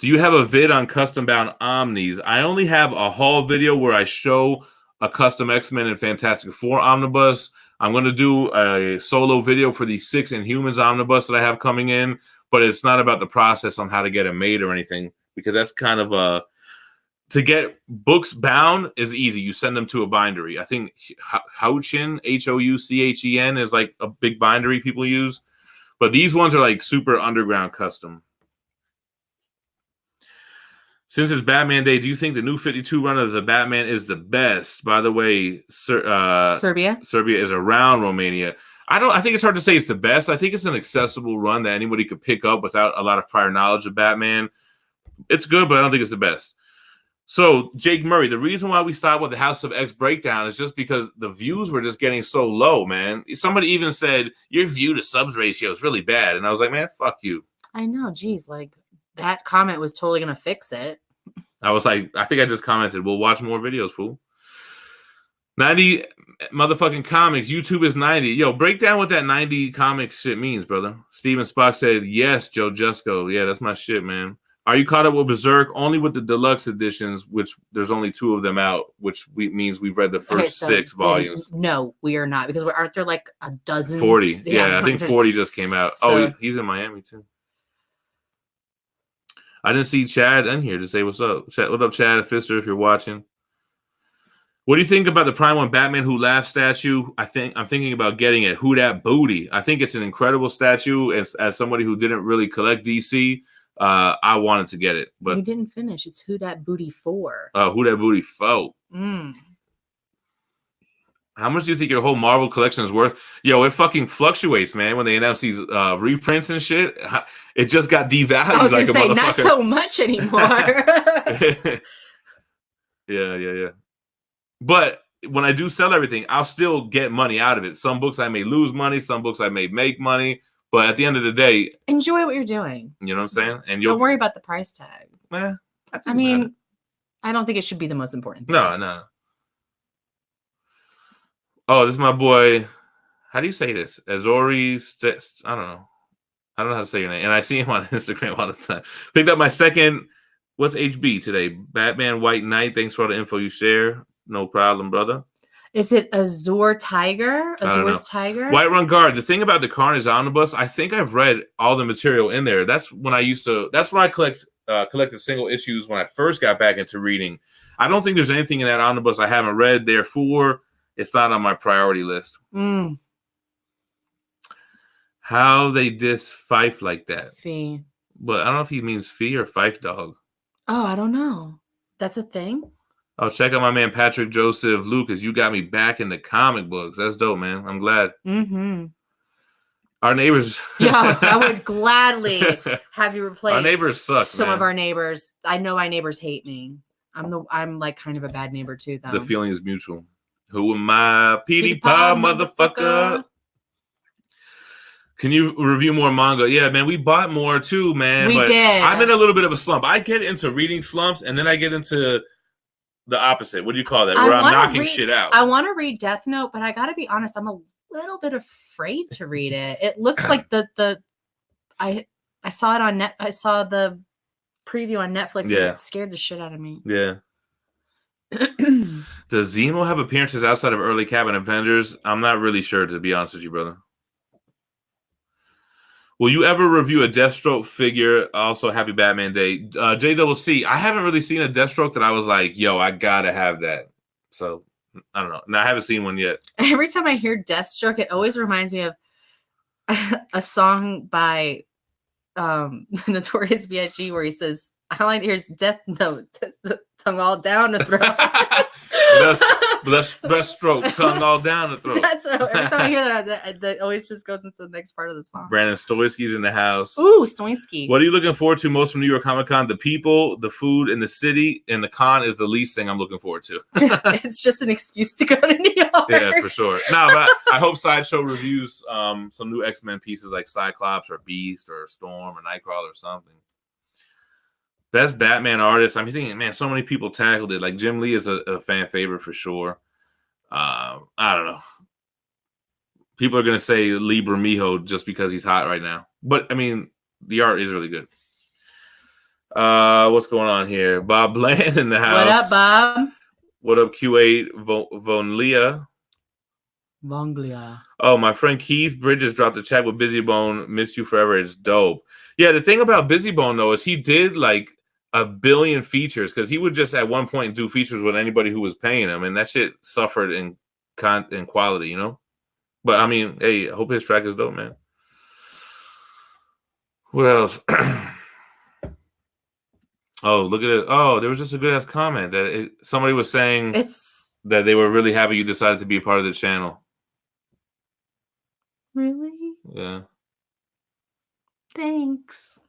you have a vid on custom bound Omnis? I only have a haul video where I show a custom X-Men and Fantastic Four omnibus. I'm going to do a solo video for the 6 Inhumans omnibus that I have coming in, but it's not about the process on how to get it made or anything, because that's kind of to get books bound is easy. You send them to a bindery. I think Houchen, Houchen, is like a big bindery people use. But these ones are like super underground custom. Since it's Batman Day, do you think the new 52 run of the Batman is the best? By the way, Serbia is around Romania. I think it's hard to say it's the best. I think it's an accessible run that anybody could pick up without a lot of prior knowledge of Batman. It's good, but I don't think it's the best. So, Jake Murray, the reason why we stopped with the House of X breakdown is just because the views were just getting so low, man. Somebody even said, your view to subs ratio is really bad. And I was like, man, fuck you. I know, geez, like, that comment was totally going to fix it. I was like, I think I just commented, we'll watch more videos, fool. 90 motherfucking comics. YouTube is 90. Yo, break down what that 90 comics shit means, brother. Steven Spock said, yes, Joe Jusko. Yeah, that's my shit, man. Are you caught up with Berserk? Only with the deluxe editions, which there's only 2 of them out, which means we've read the first 6 volumes. No, we are not, because aren't there like a dozen? 40. Yeah, I think 40 just came out. So, he's in Miami too. I didn't see Chad in here to say what's up. What up, Chad Fister, if you're watching? What do you think about the Prime 1 Batman Who Laughs statue? I'm thinking about getting it. Who Dat Booty? I think it's an incredible statue. As somebody who didn't really collect DC, I wanted to get it, but he didn't finish. It's Who Dat Booty 4. Who Dat Booty 4? How much do you think your whole Marvel collection is worth? Yo, it fucking fluctuates, man. When they announce these reprints and shit, it just got devalued. I was gonna say, not so much anymore. Yeah. But when I do sell everything, I'll still get money out of it. Some books I may lose money, some books I may make money. But at the end of the day, enjoy what you're doing. You know what I'm saying? And don't worry about the price tag. I don't think it should be the most important thing. No. Oh, this is my boy. How do you say this? Azori. I don't know. I don't know how to say your name. And I see him on Instagram all the time. Picked up my second. What's HB today? Batman White Knight. Thanks for all the info you share. No problem, brother. Is it Azure Tiger? Azure's Tiger? White Run Guard. The thing about the Carnage Omnibus, I think I've read all the material in there. That's when I collected single issues when I first got back into reading. I don't think there's anything in that omnibus I haven't read. Therefore, it's not on my priority list. How they diss Fife like that? Fee. But I don't know if he means Fee or Fife Dog. Oh, I don't know. That's a thing? Oh, check out my man Patrick Joseph Lucas. You got me back in the comic books. That's dope, man. I'm glad. Mm-hmm. Our neighbors. Yeah, I would gladly have you replace our neighbors suck, some man. of our neighbors. I know my neighbors hate me. I'm like kind of a bad neighbor too, though. The feeling is mutual. Who am I? Petey Pie, motherfucker. Can you review more manga? Yeah, man, we bought more too, man. We did. I'm in a little bit of a slump. I get into reading slumps, and then I get into the opposite. What do you call that? Where I'm knocking shit out. I want to read Death Note, but I got to be honest, I'm a little bit afraid to read it. It looks like I saw it on I saw the preview on Netflix, and it scared the shit out of me. Yeah. Does Zemo have appearances outside of early Cap and Avengers? I'm not really sure, to be honest with you, brother. Will you ever review a Deathstroke figure? Also, happy Batman Day. JCC, I haven't really seen a Deathstroke that I was like, yo, I gotta have that. So, I don't know. No, I haven't seen one yet. Every time I hear Deathstroke, it always reminds me of a song by Notorious B.I.G. where he says, all I hear is Death Note, tongue all down the throat. Best stroke, tongue all down the throat. That's every time I hear that always just goes into the next part of the song. Brandon Stoinski's in the house. Ooh, Stoinski. What are you looking forward to most from New York Comic Con? The people, the food, and the city. And the con is the least thing I'm looking forward to. It's just an excuse to go to New York. Yeah, for sure. No, but I hope Sideshow reviews some new X-Men pieces like Cyclops or Beast or Storm or Nightcrawler or something. Best Batman artist. I'm thinking, man, so many people tackled it. Like Jim Lee is a fan favorite for sure. I don't know. People are gonna say Lee Bermejo just because he's hot right now, but I mean, the art is really good. What's going on here? Bob Bland in the house. What up, Bob? What up, Q8 Vonlia? Vonglia. Oh, my friend Keith Bridges dropped a chat with Busy Bone. Miss you forever. It's dope. Yeah, the thing about Busy Bone though is he did like 1 billion features because he would just at one point do features with anybody who was paying him, and that shit suffered in quality, you know. But I mean, hey, I hope his track is dope, man. What else? Oh, look at it. Oh, there was just a good ass comment that somebody was saying that they were really happy you decided to be a part of the channel. Really? Yeah. Thanks.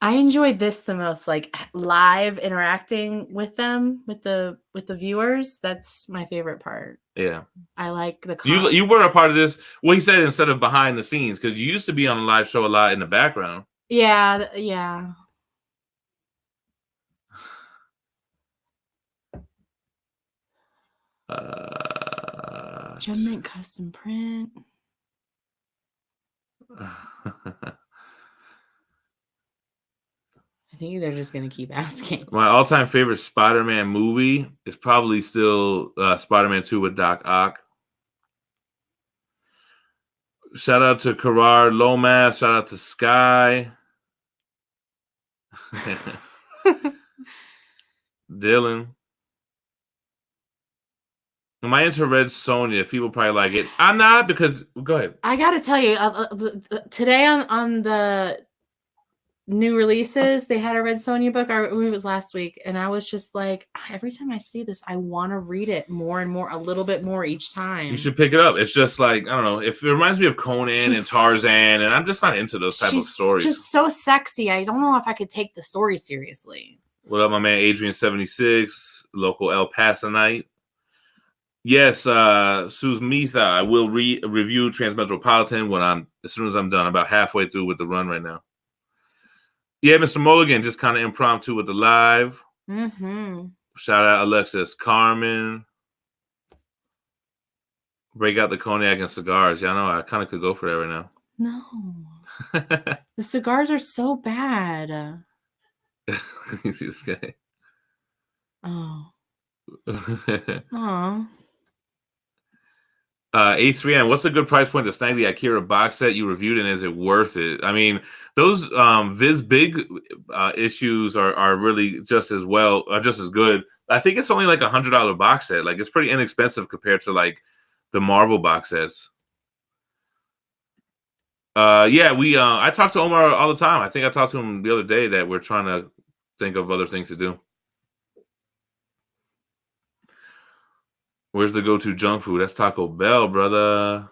I enjoyed this the most, like live interacting with them, with the viewers. That's my favorite part. Yeah, I like the you were a part of this. Well, he said instead of behind the scenes because you used to be on a live show a lot in the background. Yeah. GemMint custom print. I think they're just going to keep asking. My all-time favorite Spider-Man movie is probably still Spider-Man 2 with Doc Ock. Shout out to Gerard Lomas. Shout out to Sky. Dylan. Am I into Red Sonja? People probably like it. I'm not because... Go ahead. I got to tell you, today on the new releases, they had a Red Sonja book. It was last week, and I was just like, every time I see this, I want to read it more and more, a little bit more each time. You should pick it up. It's just like, I don't know, if it reminds me of Conan and Tarzan, and I'm just not into those type of stories. She's just so sexy. I don't know if I could take the story seriously. What up, my man Adrian76, local El Pasanite. Yes, Suzmitha, I will review Transmetropolitan as soon as I'm done. I'm about halfway through with the run right now. Yeah, Mr. Mulligan, just kind of impromptu with the live. Mm-hmm. Shout out Alexis Carmen. Break out the cognac and cigars. Yeah, I know. I kind of could go for that right now. No. The cigars are so bad. You see this guy? Oh. Aw. A3N, what's a good price point to snag the Akira box set you reviewed, and is it worth it? I mean, those Viz Big issues are really just as good. I think it's only like $100 box set. Like, it's pretty inexpensive compared to like the Marvel box sets. I talk to Omar all the time. I think I talked to him the other day that we're trying to think of other things to do. Where's the go-to junk food? That's Taco Bell, brother.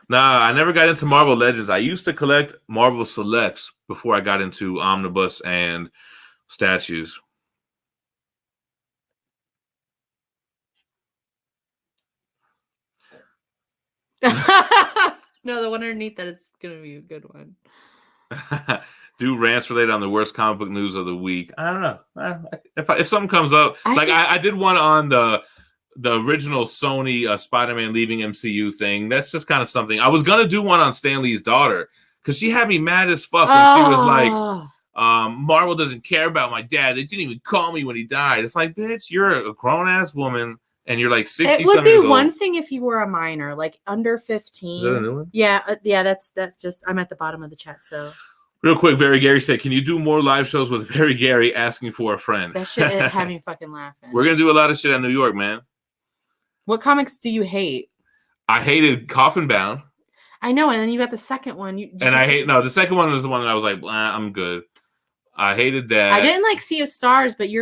Nah, I never got into Marvel Legends. I used to collect Marvel Selects before I got into Omnibus and statues. No, the one underneath that is going to be a good one. Do rants related on the worst comic book news of the week. I don't know. If something comes up, I did one on the original Sony Spider-Man leaving MCU thing. That's just kind of something. I was gonna do one on Stan Lee's daughter because she had me mad as fuck when she was like, Marvel doesn't care about my dad. They didn't even call me when he died. It's like, bitch, you're a grown-ass woman and you're like 60. It would be one thing if you were a minor, like under 15. Is that a new one? Yeah, that's just. I'm at the bottom of the chat, so. Real quick, Very Gary said, can you do more live shows with Very Gary asking for a friend? That shit had me fucking laughing. We're gonna do a lot of shit in New York, man. What comics do you hate? I hated Coffin Bound. I know, and then you got the second one. The second one was the one that I was like, I'm good. I hated that. I didn't like Sea of Stars, but we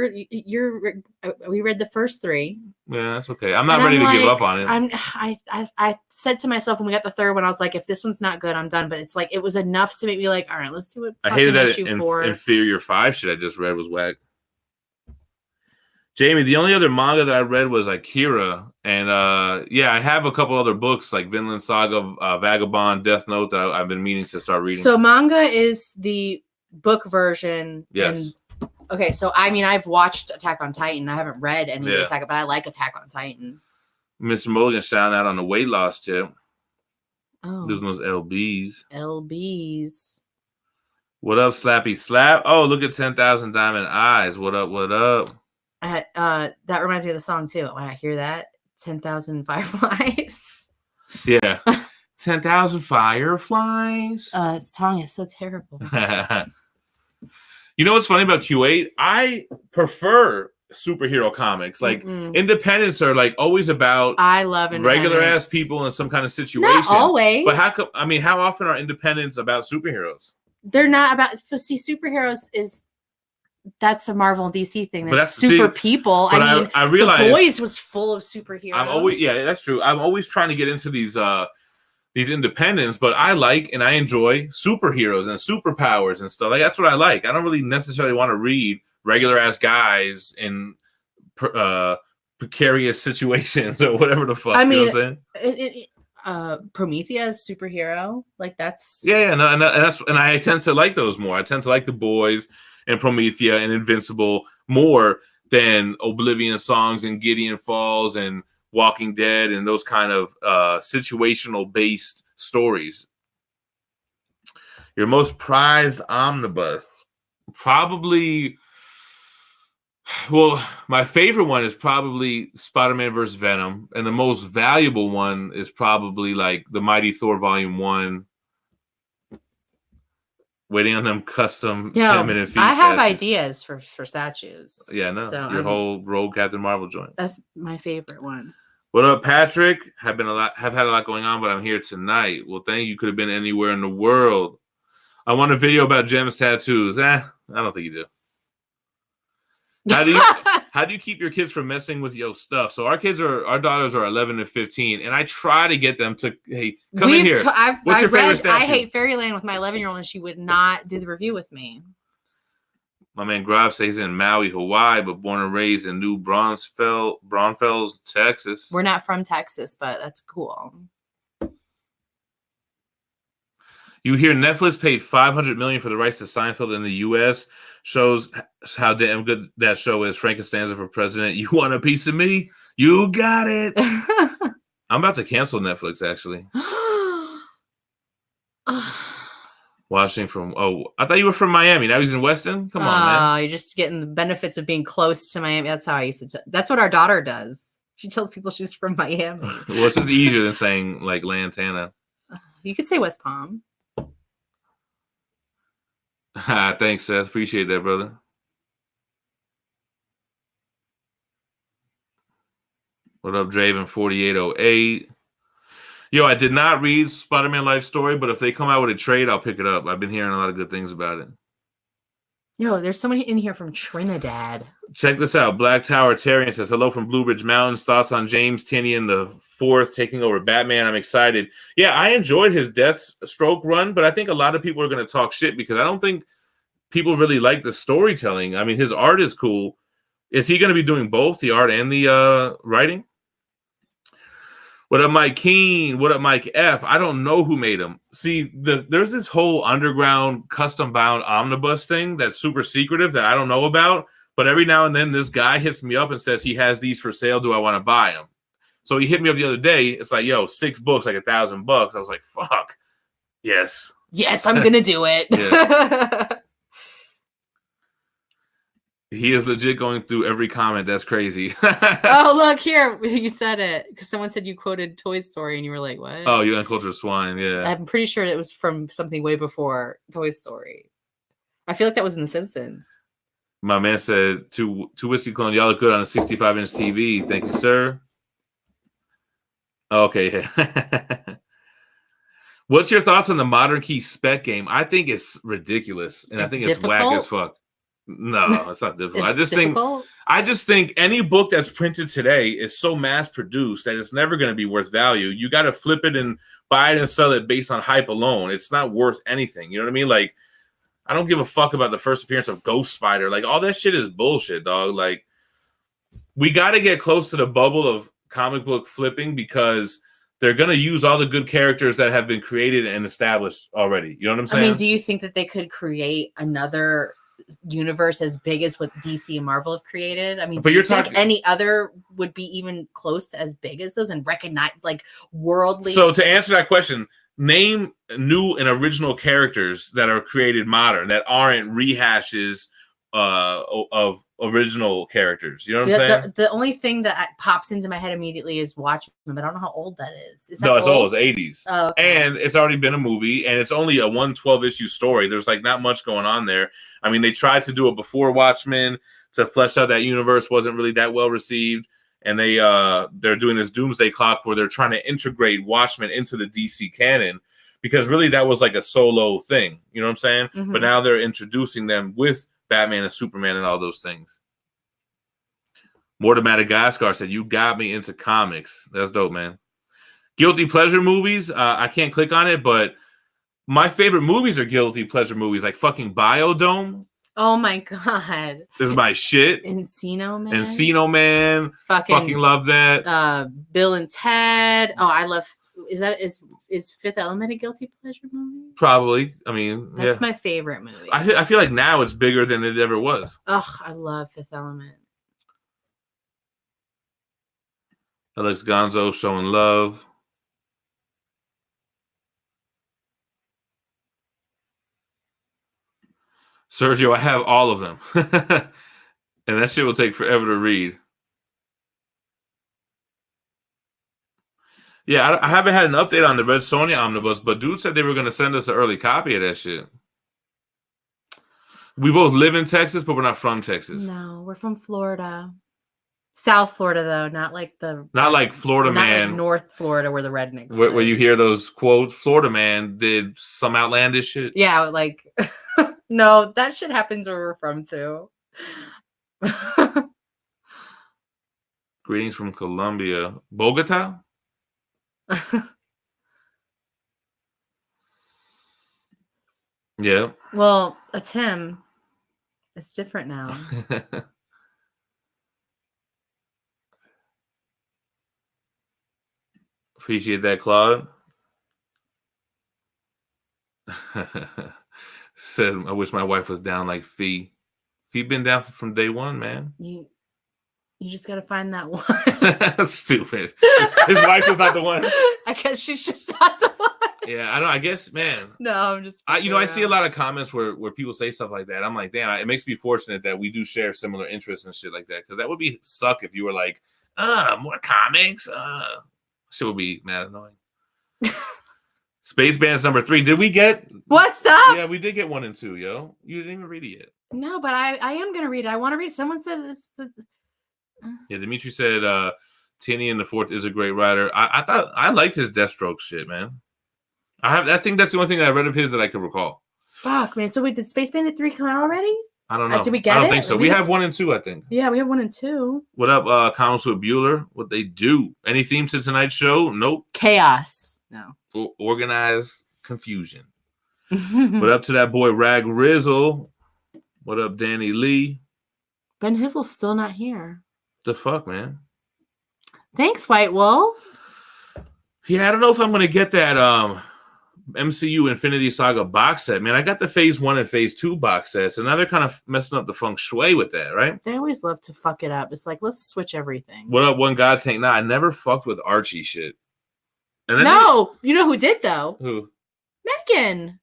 read the first 3. Yeah, that's okay. I'm not ready to give up on it. I said to myself when we got the third one, I was like, if this one's not good, I'm done. But it's like it was enough to make me like, all right, let's do it. I hated that Inferior 5 shit I just read was whack. Jamie, the only other manga that I read was Akira, and I have a couple other books like Vinland Saga, Vagabond, Death Note that I've been meaning to start reading. So manga is the book version. Yes. Okay, so I mean, I've watched Attack on Titan. I haven't read any of Attack, but I like Attack on Titan. Mr. Mulligan shouting out on the weight loss tip. Oh, losing those LBs. LBs. What up, Slappy Slap? Oh, look at 10,000 Diamond Eyes. What up? What up? That reminds me of the song too. When I hear that, 10,000 Fireflies. Yeah, 10,000 Fireflies. Song is so terrible. You know what's funny about Q8? I prefer superhero comics. Like independents are like always about. I love regular ass people in some kind of situation. Not always, but how come? I mean, how often are independents about superheroes? They're not about. But see, superheroes is. That's a Marvel and DC thing. That's super people. But I mean, I realize The Boys was full of superheroes. That's true. I'm always trying to get into these independents, but I like and I enjoy superheroes and superpowers and stuff. Like that's what I like. I don't really necessarily want to read regular ass guys in precarious situations or whatever the fuck. I mean, you know what I'm saying? Prometheus superhero, like that's and I tend to like those more. I tend to like The Boys and Promethea and Invincible more than Oblivion Songs and Gideon Falls and Walking Dead and those kind of situational based stories. Your most prized omnibus, probably. Well, my favorite one is probably Spider-Man vs. Venom, and the most valuable one is probably like the Mighty Thor Volume 1. Waiting on them custom Tim and Fee I have statues. Ideas for statues. Yeah, no. So, your whole Rogue Captain Marvel joint. That's my favorite one. What up, Patrick? Have had a lot going on, but I'm here tonight. Well, thank you. Could have been anywhere in the world. I want a video about Gem's tattoos. I don't think you do. How do you keep your kids from messing with your stuff? So our daughters are 11 and 15, and I try to get them to come in here. What's your favorite statue? I hate Fairyland with my 11-year-old, and she would not do the review with me. My man Grav says he's in Maui, Hawaii, but born and raised in New Braunfels, Texas. We're not from Texas, but that's cool. You hear Netflix paid $500 million for the rights to Seinfeld in the U.S. Shows how damn good that show is. Frank Costanza for president. You want a piece of me? You got it. I'm about to cancel Netflix, actually. Watching from I thought you were from Miami. Now he's in Weston. Come on, man. You're just getting the benefits of being close to Miami. That's how I used to. That's what our daughter does. She tells people she's from Miami. Well, it's just easier than saying like Lantana. You could say West Palm. Thanks, Seth. Appreciate that, brother. What up, Draven 4808? Yo, I did not read Spider-Man Life Story, but if they come out with a trade, I'll pick it up. I've been hearing a lot of good things about it. Yo, there's somebody in here from Trinidad. Check this out. Black Tower Terrian says, hello from Blue Ridge Mountains. Thoughts on James Tynion the Fourth taking over Batman? I'm excited. Yeah, I enjoyed his Deathstroke run, but I think a lot of people are going to talk shit because I don't think people really like the storytelling. I mean, his art is cool. Is he going to be doing both, the art and the writing? What up, Mike Keen? What up, Mike F? I don't know who made him. See, there's this whole underground custom-bound omnibus thing that's super secretive that I don't know about. But every now and then, this guy hits me up and says he has these for sale. Do I want to buy them? So he hit me up the other day. It's like, yo, 6 books, like $1,000. I was like, fuck. Yes. Yes, I'm going to do it. He is legit going through every comment. That's crazy. Oh, look here. You said it. Because someone said you quoted Toy Story and you were like, what? Oh, you uncultured swine. Yeah. I'm pretty sure it was from something way before Toy Story. I feel like that was in The Simpsons. My man said, two whiskey clone, y'all look good on a 65-inch TV. Thank you, sir. Okay. What's your thoughts on the Modern Key spec game? I think it's ridiculous. And I think it's whack as fuck. No, it's not difficult. I just think any book that's printed today is so mass produced that it's never going to be worth value. You got to flip it and buy it and sell it based on hype alone. It's not worth anything. You know what I mean? Like, I don't give a fuck about the first appearance of Ghost Spider. Like, all that shit is bullshit, dog. Like, we got to get close to the bubble of comic book flipping because they're going to use all the good characters that have been created and established already. You know what I'm saying? I mean, do you think that they could create another universe as big as what DC and Marvel have created? I mean, do you think any other would be even close to as big as those and recognize, like, worldly? So to answer that question, name new and original characters that are created modern that aren't rehashes of original characters. You know what I'm saying? The only thing that pops into my head immediately is Watchmen, but I don't know how old that is. No, it's old. It's 80s. Oh, okay. And it's already been a movie, and it's only a 112-issue story. There's like not much going on there. I mean, they tried to do it before Watchmen to flesh out that universe. Wasn't really that well received. And they're doing this Doomsday Clock where they're trying to integrate Watchmen into the DC canon because really that was like a solo thing. You know what I'm saying? Mm-hmm. But now they're introducing them with Batman and Superman and all those things. More to Madagascar said, you got me into comics. That's dope, man. Guilty pleasure movies. I can't click on it, but my favorite movies are guilty pleasure movies like fucking Biodome. Oh my God. This is my shit. Encino Man. Encino Man. Fucking love that. Bill and Ted. Oh, I love. Is Fifth Element a guilty pleasure movie? Probably. I mean, that's my favorite movie. I feel like now it's bigger than it ever was. Ugh, I love Fifth Element. Alex Gonzo showing love. Sergio, I have all of them. And that shit will take forever to read. Yeah, I haven't had an update on the Red Sonja Omnibus, but dude said they were going to send us an early copy of that shit. We both live in Texas, but we're not from Texas. No, we're from Florida. South Florida, though, not like Florida Man. Like North Florida, where the rednecks where you hear those quotes. Florida Man did some outlandish shit. Yeah, like, no, that shit happens where we're from, too. Greetings from Colombia. Bogota? Yeah. Well, it's him. It's different now. Appreciate that, Claude. Said, I wish my wife was down like Phie. Phie been down from day one, man. You just gotta find that one. Stupid. His wife is not the one. I guess she's just not the one. Yeah, I don't. I guess, man. No, I'm just. I see a lot of comments where people say stuff like that. I'm like, damn. It makes me fortunate that we do share similar interests and shit like that. Because that would be suck if you were like, more comics. Shit would be mad annoying. Space Band's number 3. Did we get? What's up? Yeah, we did get 1 and 2, yo. You didn't even read it yet. No, but I am gonna read it. I want to read. Someone said it's the. Yeah, Dimitri said Tynion the Fourth is a great writer. I thought I liked his Deathstroke shit, man. I think that's the only thing I read of his that I could recall. Fuck, man. So wait, did Space Bandit 3 come out already? I don't know. Did we get it? I don't think so. We have 1 and 2, I think. Yeah, we have 1 and 2. What up, Comics with Bueller? What they do? Any theme to tonight's show? Nope. Chaos. No. Organized confusion. What up to that boy Rag Rizzle? What up, Danny Lee? Ben Hizzle's still not here. The fuck, man? Thanks, White Wolf. Yeah, I don't know if I'm gonna get that MCU Infinity Saga box set, man. I got the Phase 1 and Phase 2 box sets, and now they're kind of messing up the feng shui with that, right? They always love to fuck it up. It's like, let's switch everything. What up, One God Tank? Nah, I never fucked with Archie shit. And then you know who did, though? Who? Megan.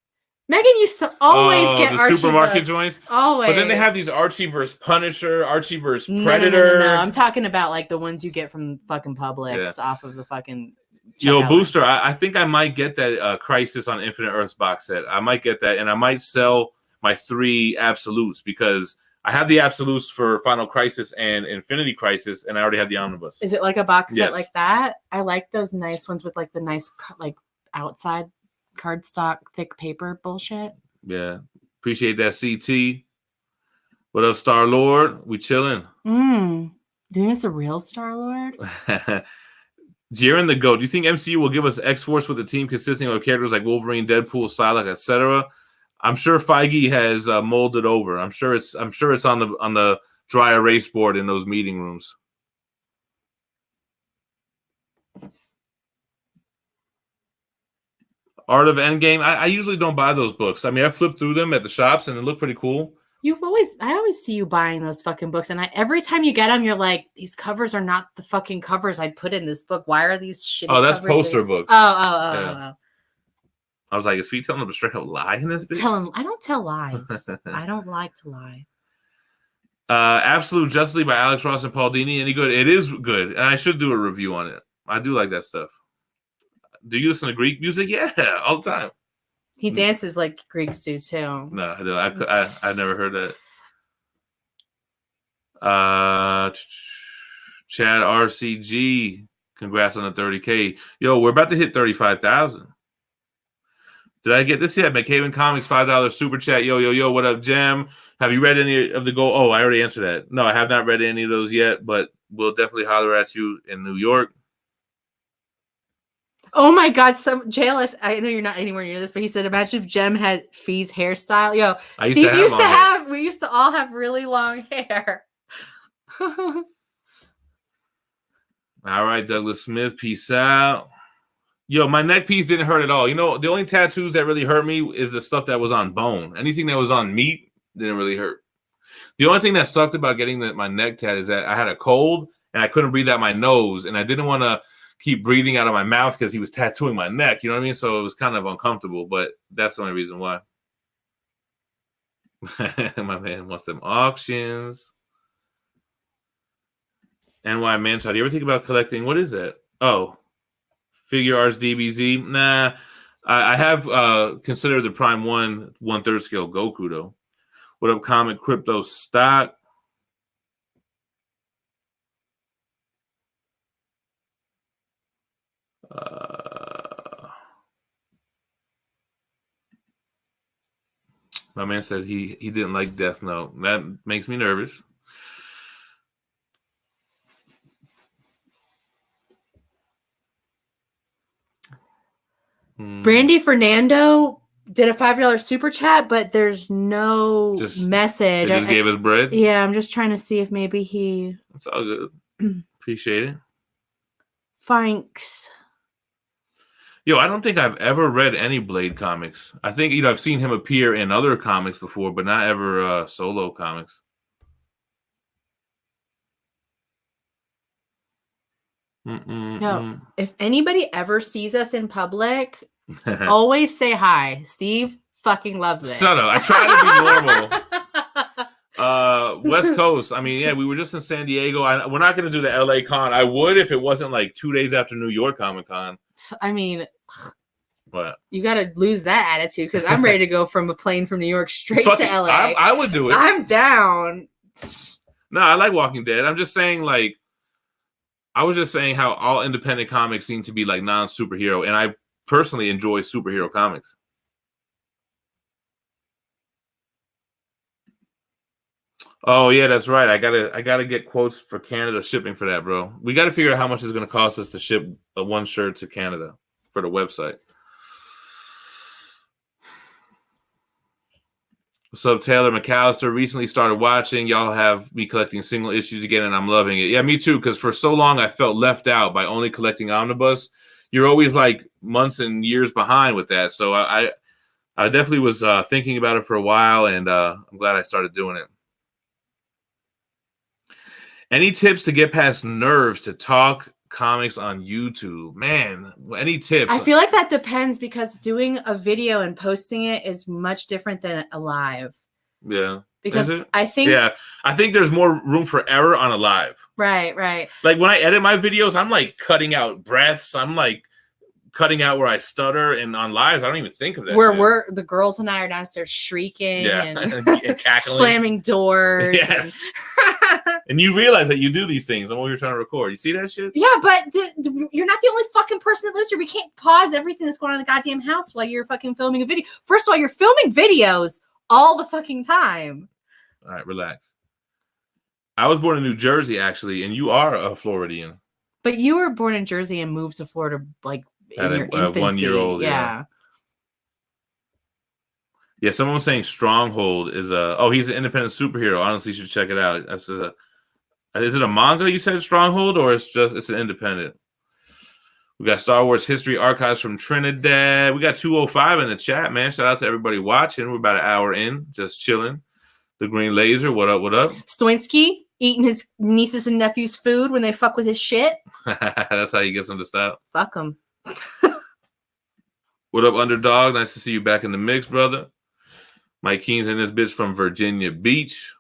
Megan used to always get the Archie supermarket books. joints. Always. But then they have these Archie vs. Punisher, Archie vs. Predator. No. I'm talking about like the ones you get from fucking Publix off of the fucking... Yo, Booster, I think I might get that Crisis on Infinite Earths box set. I might get that, and I might sell my 3 Absolutes because I have the Absolutes for Final Crisis and Infinity Crisis, and I already have the Omnibus. Is it like a box set like that? I like those nice ones with like the nice like outside cardstock thick paper bullshit. Yeah. Appreciate that, CT. What up, Star-Lord? We chilling. Do you think it's a real Star-Lord? Jiren the GOAT. Do you think MCU will give us X-Force with a team consisting of characters like Wolverine, Deadpool, Psylocke, etc.? I'm sure Feige has molded over. I'm sure it's on the dry erase board in those meeting rooms. Art of Endgame. I usually don't buy those books. I mean, I flipped through them at the shops and they look pretty cool. I always see you buying those fucking books, and every time you get them, you're like, these covers are not the fucking covers I'd put in this book. Why are these shitty? Oh, that's poster books. Oh. I was like, is Phie telling him to straight up lie in this bitch? Tell him I don't tell lies. I don't like to lie. Absolute Justly by Alex Ross and Paul Dini. Any good? It is good, and I should do a review on it. I do like that stuff. Do you listen to Greek music? Yeah, all the time. He dances like Greeks do too. No, I've never heard that. Chad RCG, congrats on the 30K. Yo, we're about to hit 35,000. Did I get this yet? McHaven Comics $5 super chat. Yo, what up, Gem? Have you read any of the goal? Oh, I already answered that. No, I have not read any of those yet, but we'll definitely holler at you in New York. Oh my God, JLS. I know you're not anywhere near this, but he said, imagine if Gem had Phie's hairstyle. Yo, we used to all have really long hair. All right, Douglas Smith, peace out. Yo, my neck piece didn't hurt at all. You know, the only tattoos that really hurt me is the stuff that was on bone. Anything that was on meat didn't really hurt. The only thing that sucked about getting my neck tat is that I had a cold and I couldn't breathe out my nose, and I didn't want to keep breathing out of my mouth because he was tattooing my neck. You know what I mean? So it was kind of uncomfortable, but that's the only reason why. My man wants them auctions. NY Manshot. Do you ever think about collecting? What is that? Oh, Figure Arts DBZ. Nah, I have considered the Prime 1/3 scale Goku though. What up, Comic Crypto Stock? My man said he didn't like Death Note. That makes me nervous. Brandy Fernando did a $5 super chat, but there's no message. He just gave us bread? Yeah, I'm just trying to see if maybe he... It's all good. Appreciate it. Thanks. Yo, I don't think I've ever read any Blade comics. I think I've seen him appear in other comics before, but not ever solo comics. No, if anybody ever sees us in public, always say hi. Steve fucking loves it. Shut up. I try to be normal. West Coast. I mean, yeah, we were just in San Diego. We're not going to do the LA Con. I would if it wasn't like 2 days after New York Comic Con. I mean, what? You got to lose that attitude because I'm ready to go from a plane from New York straight to LA. I would do it. I'm down. No, I like Walking Dead. I'm just saying, like, I was just saying how all independent comics seem to be like non-superhero, and I personally enjoy superhero comics. Oh yeah, that's right. I gotta get quotes for Canada shipping for that, bro. We gotta figure out how much it's gonna cost us to ship one shirt to Canada for the website. What's up, Taylor McAllister? Recently started watching. Y'all have me collecting single issues again, and I'm loving it. Yeah, me too. Because for so long I felt left out by only collecting omnibus. You're always like months and years behind with that. So I definitely was thinking about it for a while, and I'm glad I started doing it. Any tips to get past nerves to talk comics on YouTube? Man, any tips? I feel like that depends because doing a video and posting it is much different than a live. Yeah. Because I think there's more room for error on a live. Right. Like when I edit my videos, I'm like cutting out breaths. I'm like cutting out where I stutter, and on lives I don't even think of that. Where the girls and I are downstairs shrieking and cackling, slamming doors. Yes. And you realize that you do these things and when you're trying to record. You see that shit? Yeah, but you're not the only fucking person that lives here. We can't pause everything that's going on in the goddamn house while you're fucking filming a video. First of all, you're filming videos all the fucking time. All right, relax. I was born in New Jersey, actually, and you are a Floridian. But you were born in Jersey and moved to Florida like in your infancy. 1 year old. Yeah. Yeah, someone was saying Stronghold is he's an independent superhero. Honestly, you should check it out. Is it a manga you said, Stronghold, or it's an independent? We got Star Wars History Archives from Trinidad. We got 205 in the chat, man. Shout out to everybody watching. We're about an hour in, just chilling. The Green Laser, what up? Stoinski eating his nieces and nephews' food when they fuck with his shit. That's how he gets them to stop. Fuck them. What up, Underdog? Nice to see you back in the mix, brother. Mike Keen's in this bitch from Virginia Beach.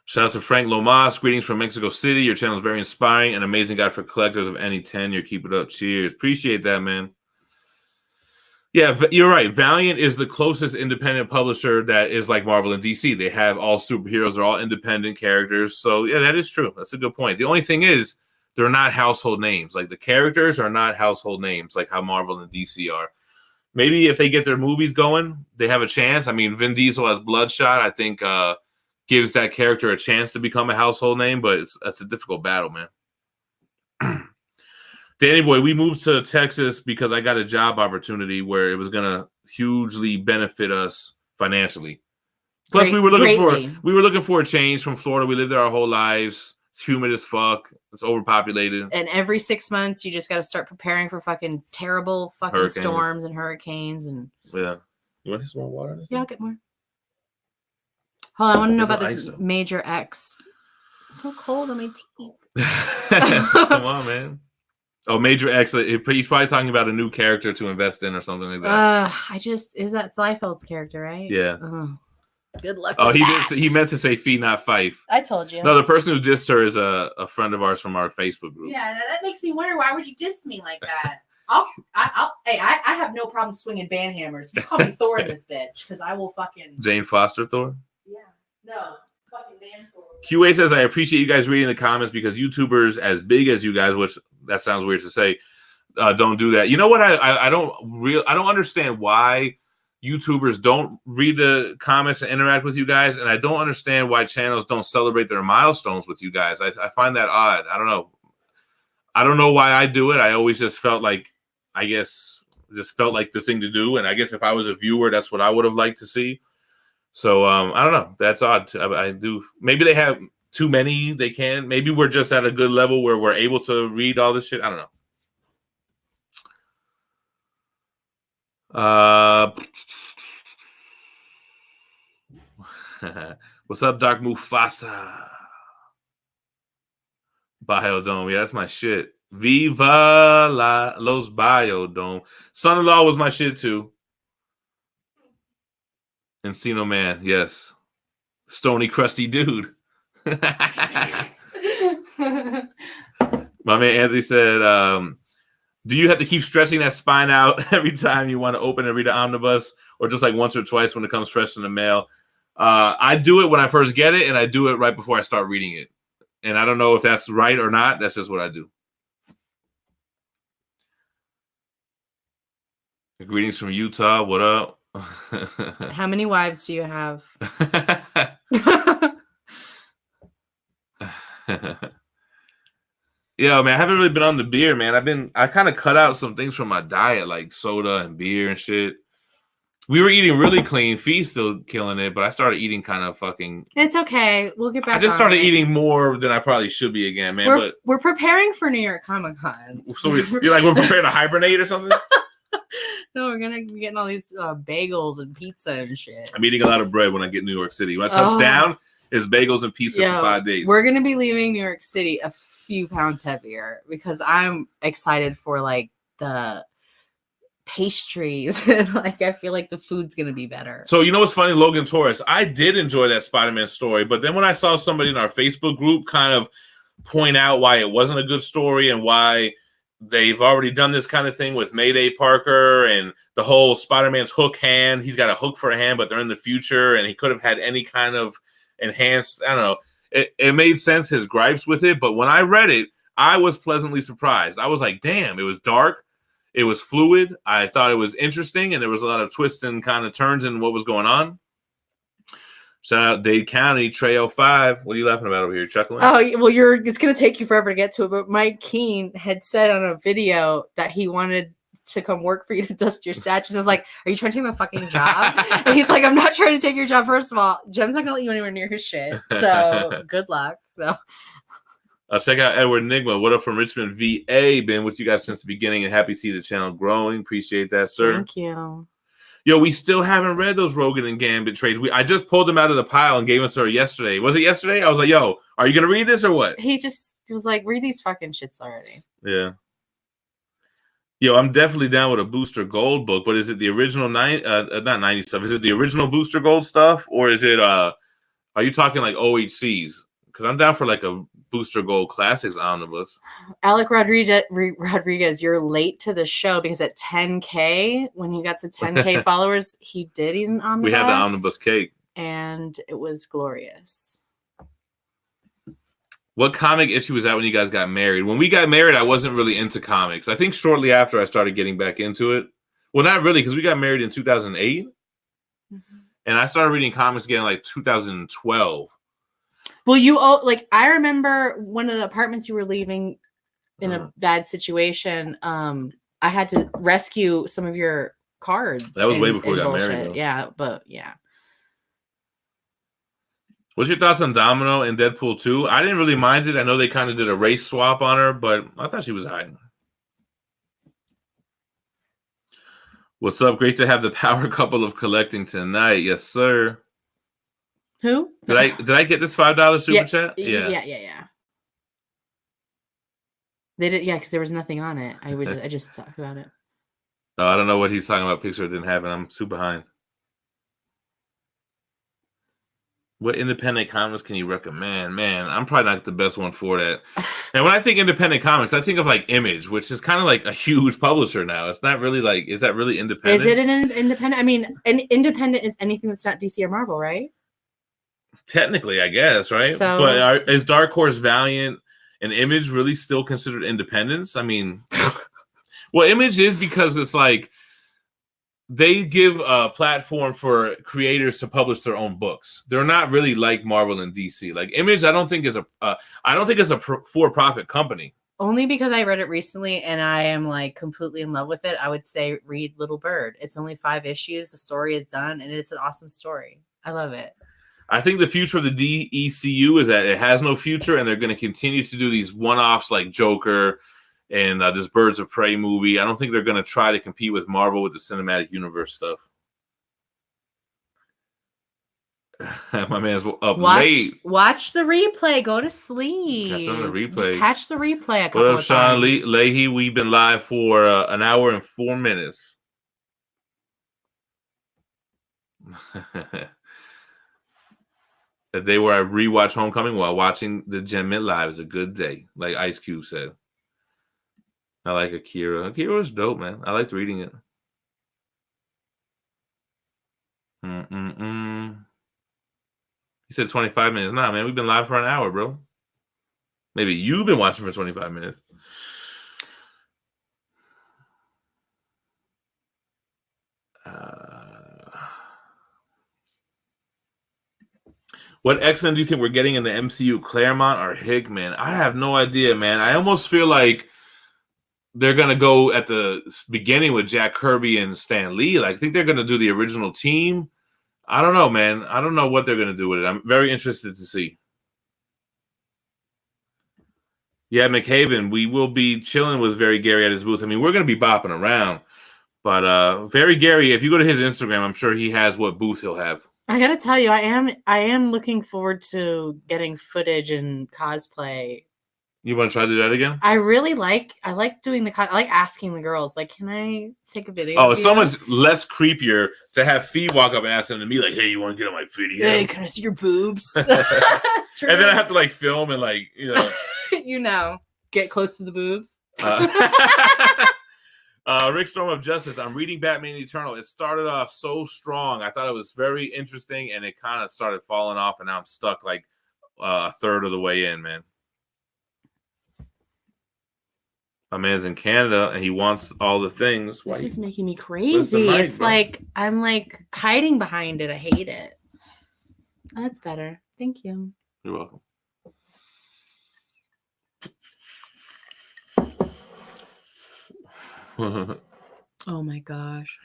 Shout out to Frank Lomas. Greetings from Mexico City. Your channel is very inspiring and amazing guide for collectors of any tenure. Keep it up. Cheers. Appreciate that, man. Yeah, you're right. Valiant is the closest independent publisher that is like Marvel and DC. They have all superheroes. They're all independent characters. So, yeah, that is true. That's a good point. The only thing is they're not household names. Like the characters are not household names like how Marvel and DC are. Maybe if they get their movies going, they have a chance. I mean, Vin Diesel as Bloodshot, I think gives that character a chance to become a household name, but that's a difficult battle, man. Danny Boy, we moved to Texas because I got a job opportunity where it was going to hugely benefit us financially. Plus, we were looking for a change from Florida. We lived there our whole lives. It's humid as fuck. It's overpopulated. And every 6 months, you just got to start preparing for fucking terrible fucking storms and hurricanes. And yeah. You want some more water? Yeah, I'll get more. Hold on, I want to know about this Major X. It's so cold on my teeth. Come on, man. Oh, Major X. He's probably talking about a new character to invest in or something like that. Is that Seifeld's character, right? Yeah. Good luck. Oh, he meant to say Fee, not Fife. I told you. No, the person who dissed her is a friend of ours from our Facebook group. Yeah, that makes me wonder, why would you diss me like that? I have no problem swinging band hammers. You call me Thor in this bitch, because I will fucking Jane Foster Thor. Yeah. No. Fucking band Thor. QA says, I appreciate you guys reading the comments because YouTubers as big as you guys, which that sounds weird to say, don't do that. You know what? I don't understand why YouTubers don't read the comments and interact with you guys, and I don't understand why channels don't celebrate their milestones with you guys. I find that odd. I don't know. I don't know why I do it. I always just felt like, the thing to do, and I guess if I was a viewer, that's what I would have liked to see. So I don't know. That's odd. I do. Maybe they have too many. They can. Maybe we're just at a good level where we're able to read all this shit. I don't know. What's up, Dark Mufasa? Biodome. Yeah, that's my shit. Viva Los Biodome. Son-in-law was my shit too. Encino Man, yes. Stony, crusty dude. My man Anthony said, do you have to keep stretching that spine out every time you want to open and read an omnibus, or just like once or twice when it comes fresh in the mail? I do it when I first get it, and I do it right before I start reading it. And I don't know if that's right or not. That's just what I do. Greetings from Utah. What up? How many wives do you have? Yeah, man, I haven't really been on the beer, man. I kind of cut out some things from my diet, like soda and beer and shit. We were eating really clean. Phie's still killing it, but I started eating kind of fucking. It's okay. We'll get back. I just started eating more than I probably should be again, man. We're preparing for New York Comic Con. So you're like, we're preparing to hibernate or something? No, we're gonna be getting all these bagels and pizza and shit. I'm eating a lot of bread when I get New York City. When I touch down, it's bagels and pizza for 5 days. We're gonna be leaving New York City a few pounds heavier because I'm excited for like the pastries and like I feel like the food's gonna be better. So you know what's funny, Logan Torres? I did enjoy that Spider-Man story, but then when I saw somebody in our Facebook group kind of point out why it wasn't a good story and why they've already done this kind of thing with Mayday Parker and the whole Spider-Man's hook hand. He's got a hook for a hand, but they're in the future, and he could have had any kind of enhanced. I don't know. It made sense, his gripes with it, but when I read it, I was pleasantly surprised. I was like, damn, it was dark. It was fluid. I thought it was interesting, and there was a lot of twists and kind of turns in what was going on. Shout out Dade County, Trail 5. What are you laughing about over here? Chuckling? Oh, well, it's going to take you forever to get to it, but Mike Keene had said on a video that he wanted to come work for you to dust your statues. I was like, are you trying to take my fucking job? And he's like, I'm not trying to take your job. First of all, Gem's not going to let you anywhere near his shit. So good luck. So. Check out Edward Nigma. What up from Richmond, VA? Been with you guys since the beginning and happy to see the channel growing. Appreciate that, sir. Thank you. Yo, we still haven't read those Rogan and Gambit trades. I just pulled them out of the pile and gave them to her yesterday. Was it yesterday? I was like, yo, are you going to read this or what? He just was like, read these fucking shits already. Yeah. Yo, I'm definitely down with a Booster Gold book, but is it the original not 90 stuff? Is it the original Booster Gold stuff? Or is it, are you talking like OHCs? Because I'm down for like a Booster Gold Classics omnibus. Alec Rodriguez, you're late to the show because at 10K, when he got to 10K followers, he did eat an omnibus. We had the omnibus cake. And it was glorious. What comic issue was that when you guys got married? When we got married, I wasn't really into comics. I think shortly after I started getting back into it. Well, not really, because we got married in 2008. Mm-hmm. And I started reading comics again in like 2012. Well, I remember one of the apartments you were leaving in a bad situation. I had to rescue some of your cards. That was way before we got married, though. Yeah, but yeah. What's your thoughts on Domino and Deadpool 2? I didn't really mind it. I know they kind of did a race swap on her, but I thought she was hiding. What's up? Great to have the power couple of collecting tonight. Yes, sir. Who? Did I get this $5 super chat? Yeah. They did, because there was nothing on it. I just talked about it. Oh, I don't know what he's talking about. Pixar didn't have it. I'm super behind. What independent comics can you recommend? Man, I'm probably not the best one for that. And when I think independent comics, I think of like Image, which is kind of like a huge publisher now. It's not really like, is that really independent? Is it an independent? I mean, an independent is anything that's not DC or Marvel, right? Technically, I guess, right? So, but is Dark Horse, Valiant, and Image really still considered independents? I mean, well, Image is because it's like they give a platform for creators to publish their own books. They're not really like Marvel and DC. Like Image, I don't think is a for-profit company. Only because I read it recently and I am like completely in love with it. I would say read Little Bird. It's only 5 issues. The story is done, and it's an awesome story. I love it. I think the future of the DECU is that it has no future, and they're going to continue to do these one-offs like Joker and this Birds of Prey movie. I don't think they're going to try to compete with Marvel with the cinematic universe stuff. My man's up late. Watch the replay. Go to sleep. Catch on the replay. Just catch the replay a couple of times. What up, Sean Leahy? We've been live for an hour and 4 minutes. The day where I rewatch Homecoming while watching the Gem Mint live is a good day, like Ice Cube said. I like Akira. Akira was dope, man. I liked reading it. He said 25 minutes. Nah, man, we've been live for an hour, bro. Maybe you've been watching for 25 minutes. What X-Men do you think we're getting in the MCU? Claremont or Hickman? I have no idea, man. I almost feel like they're going to go at the beginning with Jack Kirby and Stan Lee. Like, I think they're going to do the original team. I don't know, man. I don't know what they're going to do with it. I'm very interested to see. Yeah, McHaven, we will be chilling with Very Gary at his booth. I mean, we're going to be bopping around. But Very Gary, if you go to his Instagram, I'm sure he has what booth he'll have. I gotta tell you, I am looking forward to getting footage and cosplay. You want to try to do that again? I like doing I like asking the girls, like, can I take a video? Oh, it's so much less creepier to have Phie walk up and ask them to me, like, hey, you want to get on my video? Hey, can I see your boobs? And then I have to like film and like, get close to the boobs. Rick Storm of Justice. I'm reading Batman Eternal. It started off so strong. I thought it was very interesting, and it kind of started falling off, and now I'm stuck like a third of the way in, man. My man's in Canada, and he wants all the things. This is making me crazy. It's like I'm like hiding behind it. I hate it. That's better. Thank you. You're welcome. Oh my gosh!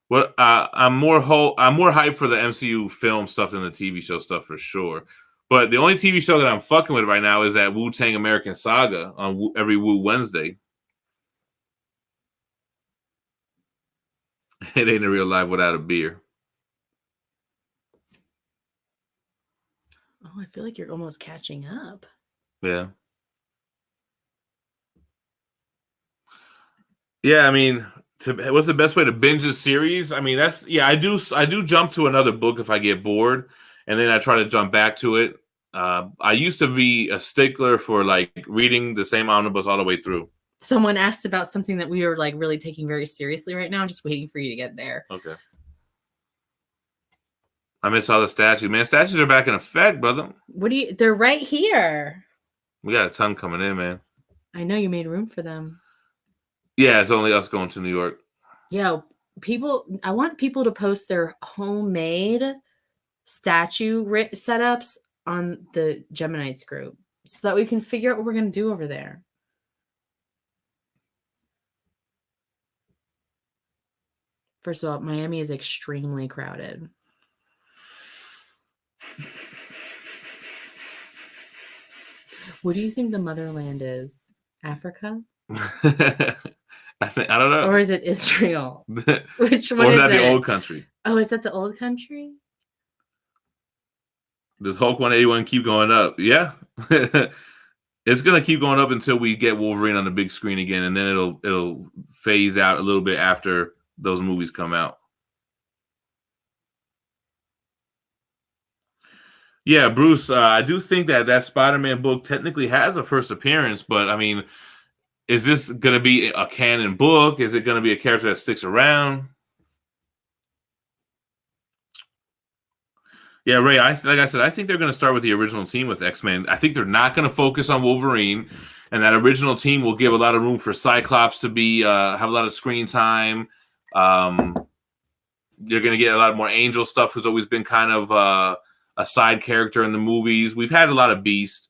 What I'm more hyped for the MCU film stuff than the TV show stuff for sure. But the only TV show that I'm fucking with right now is that Wu-Tang American Saga on every Wu Wednesday. It ain't a real life without a beer. Oh, I feel like you're almost catching up. Yeah. Yeah, I mean, what's the best way to binge a series? I mean, I do jump to another book if I get bored, and then I try to jump back to it. I used to be a stickler for like reading the same omnibus all the way through. Someone asked about something that we are like really taking very seriously right now. I'm just waiting for you to get there. Okay. I miss all the statues. Man, statues are back in effect, brother. They're right here. We got a ton coming in, man. I know you made room for them. Yeah, it's only us going to New York. Yeah, I want people to post their homemade statue setups on the GemMintC group so that we can figure out what we're going to do over there. First of all, Miami is extremely crowded. What do you think the motherland is? Africa? I don't know. Or is it Israel? Which one or is that it? The old country? Oh, is that the old country? Does Hulk 181 keep going up? Yeah. It's gonna keep going up until we get Wolverine on the big screen again, and then it'll phase out a little bit after those movies come out. Yeah, Bruce, I do think that Spider-Man book technically has a first appearance, but I mean, is this going to be a canon book? Is it going to be a character that sticks around? Yeah, Ray, like I said, I think they're going to start with the original team with X-Men. I think they're not going to focus on Wolverine, and that original team will give a lot of room for Cyclops to be have a lot of screen time. You're going to get a lot more Angel stuff, who's always been kind of a side character in the movies. We've had a lot of Beast.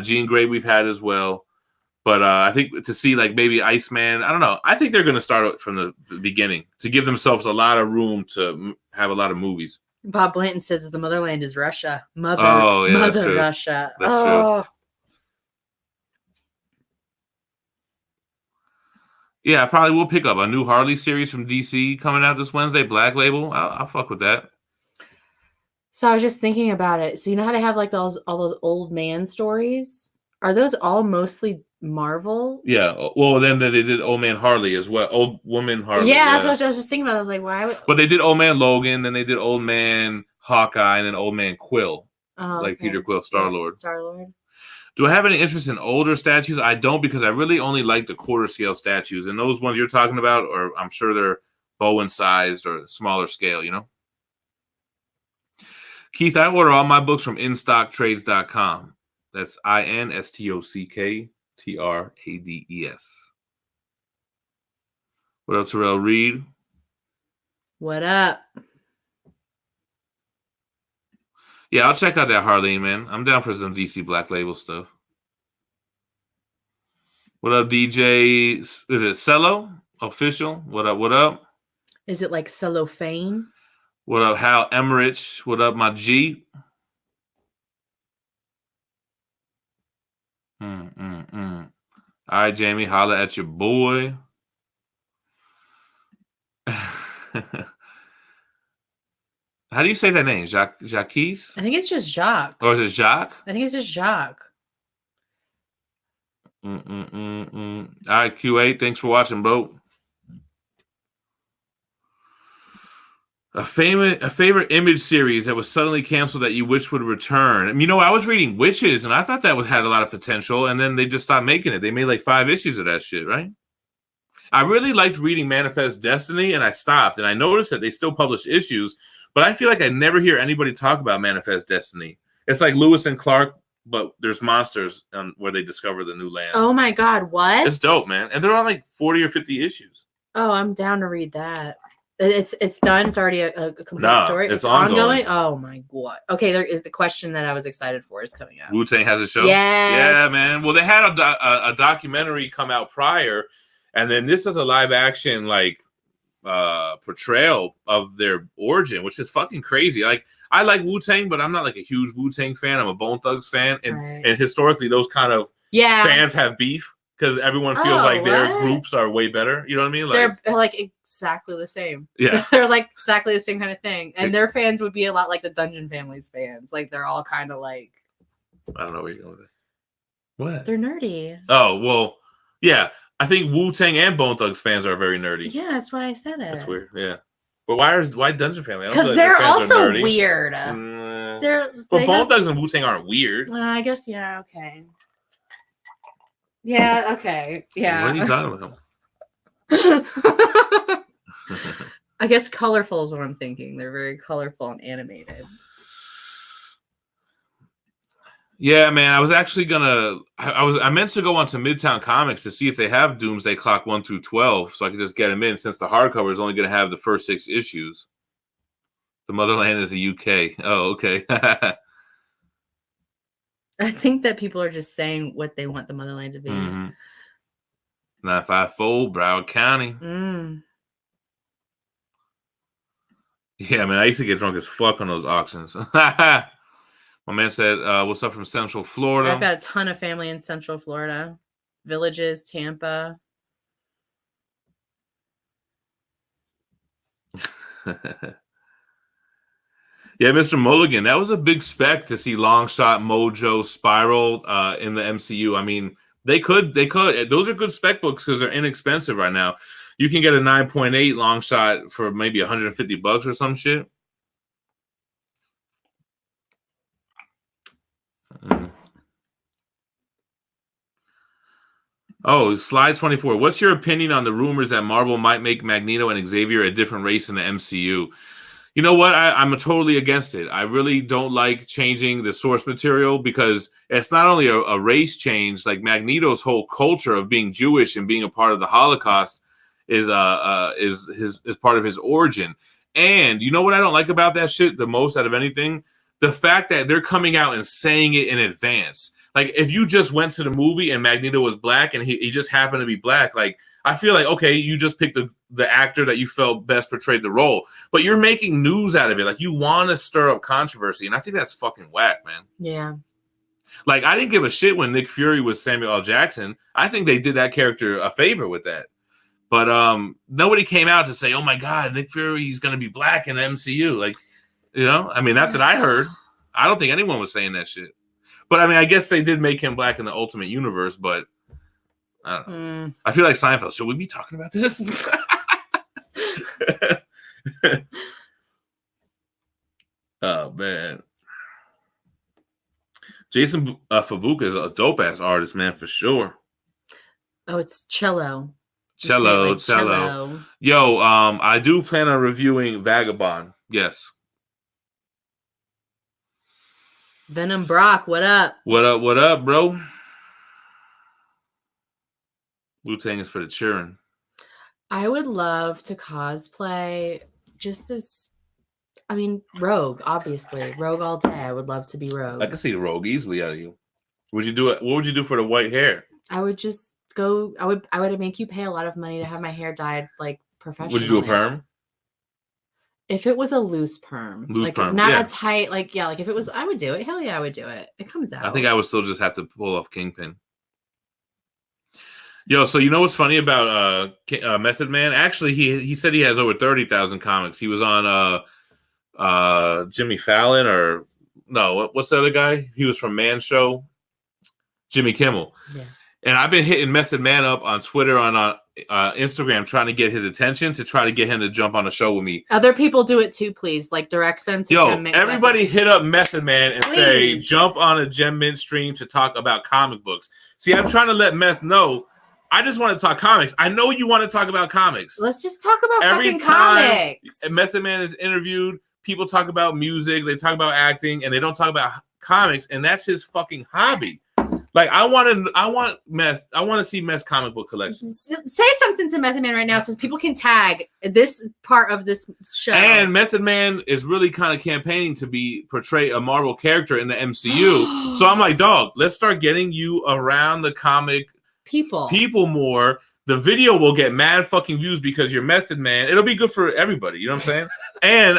Jean Grey we've had as well. But I think to see like maybe Iceman, I don't know. I think they're going to start from the beginning to give themselves a lot of room to have a lot of movies. Bob Blanton says that the motherland is Russia. Mother Russia. That's true. Yeah, I probably will pick up a new Harley series from DC coming out this Wednesday, Black Label. I'll fuck with that. So I was just thinking about it. So you know how they have like all those old man stories? Are those all mostly Marvel? Yeah. Well, then they did Old Man Harley as well. Old Woman Harley. Yeah, that's what I was just thinking about. I was like, why? But they did Old Man Logan, then they did Old Man Hawkeye, and then Old Man Quill. Oh, like Peter Quill, Star-Lord. Yeah, Star-Lord. Do I have any interest in older statues? I don't, because I really only like the quarter scale statues. And those ones you're talking about, or I'm sure they're Bowen sized or smaller scale, you know? Keith, I order all my books from InStockTrades.com. That's INSTOCKTRADES. What up, Terrell Reed? What up? Yeah, I'll check out that Harleen, man. I'm down for some DC Black Label stuff. What up, DJ? Is it Cello Official? What up? What up? Is it like cellophane? What up, Hal Emmerich? What up, my G? All right, Jamie, holla at your boy. How do you say that name? Jacques? I think it's just Jacques. Or is it Jacques? I think it's just Jacques. All right, Q8, thanks for watching, bro. A favorite Image series that was suddenly canceled that you wish would return. And, I was reading Witches, and I thought that had a lot of potential, and then they just stopped making it. They made like 5 issues of that shit, right? I really liked reading Manifest Destiny, and I stopped. And I noticed that they still publish issues, but I feel like I never hear anybody talk about Manifest Destiny. It's like Lewis and Clark, but there's monsters where they discover the new lands. Oh my God, what? It's dope, man. And they're on like 40 or 50 issues. Oh, I'm down to read that. It's done. It's already a complete story. It's ongoing. Oh my God. Okay, there is the question that I was excited for is coming out. Wu-Tang has a show? Yes. Yeah, man. Well, they had a documentary come out prior, and then this is a live action portrayal of their origin, which is fucking crazy. Like, I like Wu-Tang, but I'm not like a huge Wu-Tang fan. I'm a Bone Thugs fan, and historically those kind of fans have beef because everyone feels like their groups are way better. You know what I mean? Like, they're like exactly the same. Yeah, they're like exactly the same kind of thing, and their fans would be a lot like the Dungeon Family's fans. Like, they're all kind of like, I don't know where you're going with it. What? They're nerdy. Oh well, yeah. I think Wu-Tang and Bone Thugs fans are very nerdy. Yeah, that's why I said it. That's weird. Yeah, but why Dungeon Family? Because they're also weird. But Bone Thugs and Wu-Tang aren't weird. I guess okay. Yeah. Okay. Yeah. What are you talking about? I guess colorful is what I'm thinking. They're very colorful and animated. Yeah, man. I was actually I meant to go onto Midtown Comics to see if they have Doomsday Clock 1 through 12, so I could just get them in since the hardcover is only going to have the first 6 issues. The motherland is the UK. Oh, okay. I think that people are just saying what they want the motherland to be. 954, Broward County. Yeah, man. I used to get drunk as fuck on those auctions. My man said, what's up from Central Florida? I've got a ton of family in Central Florida. Villages, Tampa. Yeah, Mr. Mulligan, that was a big spec to see Longshot, Mojo, Spiral in the MCU. I mean, they could. Those are good spec books because they're inexpensive right now. You can get a 9.8 Longshot for maybe $150 or some shit. Oh, slide 24. What's your opinion on the rumors that Marvel might make Magneto and Xavier a different race in the MCU? You know what? I'm totally against it. I really don't like changing the source material because it's not only a race change. Like, Magneto's whole culture of being Jewish and being a part of the Holocaust is part of his origin. And you know what I don't like about that shit the most out of anything? The fact that they're coming out and saying it in advance. Like, if you just went to the movie and Magneto was black and he just happened to be black, like, I feel like, okay, you just picked the actor that you felt best portrayed the role, but you're making news out of it. Like, you want to stir up controversy, and I think that's fucking whack, man. Yeah. Like, I didn't give a shit when Nick Fury was Samuel L. Jackson. I think they did that character a favor with that. But nobody came out to say, oh my God, Nick Fury's going to be black in the MCU. Like, you know, I mean, not that I heard. I don't think anyone was saying that shit. But I mean, I guess they did make him black in the Ultimate Universe, but I don't know. I feel like Seinfeld. Should we be talking about this? Oh, man. Jason Fabuca is a dope-ass artist, man, for sure. Oh, it's Cello. Cello. Yo, I do plan on reviewing Vagabond. Yes. Venom Brock, what up? What up? What up, bro? Wu-Tang is for the children. I would love to cosplay just as, I mean, Rogue, obviously. Rogue all day. I would love to be Rogue. I can see the Rogue easily out of you. Would you do it? What would you do for the white hair? I would just go, I would make you pay a lot of money to have my hair dyed like professionally. Would you do a perm? If it was a loose perm. Loose perm. Not a tight, like, yeah, like if it was, I would do it. Hell yeah, I would do it. It comes out. I think I would still just have to pull off Kingpin. Yo, so you know what's funny about Method Man? Actually, he said he has over 30,000 comics. He was on Jimmy Fallon or no, what's the other guy? He was from Man Show, Jimmy Kimmel. Yes. And I've been hitting Method Man up on Twitter, on Instagram, trying to get his attention to try to get him to jump on the show with me. Other people do it too, please. Like direct them to GemMintC. Everybody hit up Method Man and say, jump on a GemMint stream to talk about comic books. See, I'm trying to let Meth know. I just want to talk comics. I know you want to talk about comics. Let's just talk about fucking comics. Method Man is interviewed. People talk about music. They talk about acting, and they don't talk about comics. And that's his fucking hobby. Like I want to see Meth's comic book collection. Say something to Method Man right now, so people can tag this part of this show. And Method Man is really kind of campaigning to portray a Marvel character in the MCU. So I'm like, dog, let's start getting you around the comic people more. The video will get mad fucking views because you're Method Man. It'll be good for everybody. You know what I'm saying? And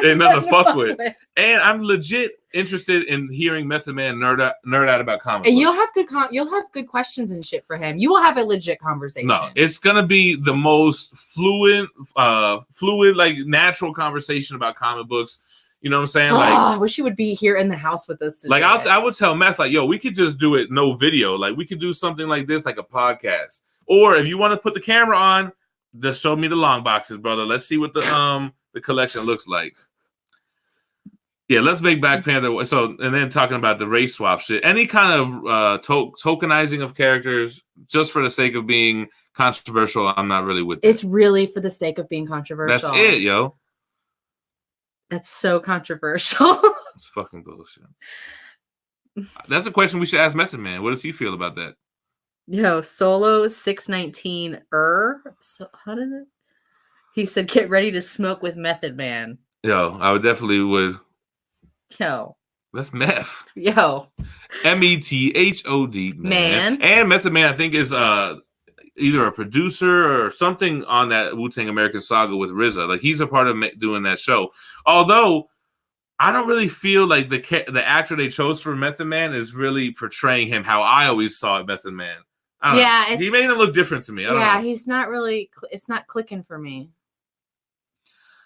ain't nothing to fuck with. And I'm legit interested in hearing Method Man nerd out about comics. And you'll have good questions and shit for him. You will have a legit conversation. No, it's gonna be the most fluid, like natural conversation about comic books. You know what I'm saying? Like, I wish he would be here in the house with us today. Like, I would tell Meth, like, yo, we could just do it no video. Like, we could do something like this, like a podcast. Or if you want to put the camera on, just show me the long boxes, brother. Let's see what the collection looks like. Yeah, let's make Black Panther. So, and then talking about the race swap shit. Any kind of tokenizing of characters just for the sake of being controversial, I'm not really with that. It's really for the sake of being controversial. That's it, yo. That's so controversial. It's fucking bullshit. That's a question we should ask Method Man. What does he feel about that? Yo, Solo 619 So how does it? He said, "Get ready to smoke with Method Man." Yo, I would definitely would. Yo, that's Meth. Yo, METHOD man. And Method Man, I think, is either a producer or something on that Wu-Tang American Saga with RZA. Like he's a part of doing that show. Although I don't really feel like the actor they chose for Method Man is really portraying him how I always saw Method Man. I don't know. He made him look different to me. I don't know. He's not really. It's not clicking for me.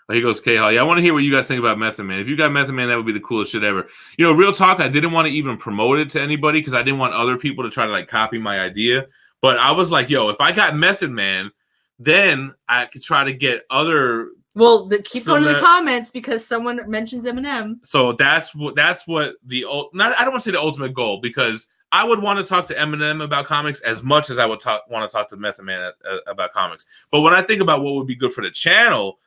Well, here goes K-Hall. Yeah, I want to hear what you guys think about Method Man. If you got Method Man, that would be the coolest shit ever. You know, real talk, I didn't want to even promote it to anybody because I didn't want other people to try to like copy my idea. But I was like, yo, if I got Method Man, then I could try to get other. Well, keep going to the comments because someone mentions Eminem. So that's what the I don't want to say the ultimate goal because I would want to talk to Eminem about comics as much as I would want to talk to Method Man about comics. But when I think about what would be good for the channel,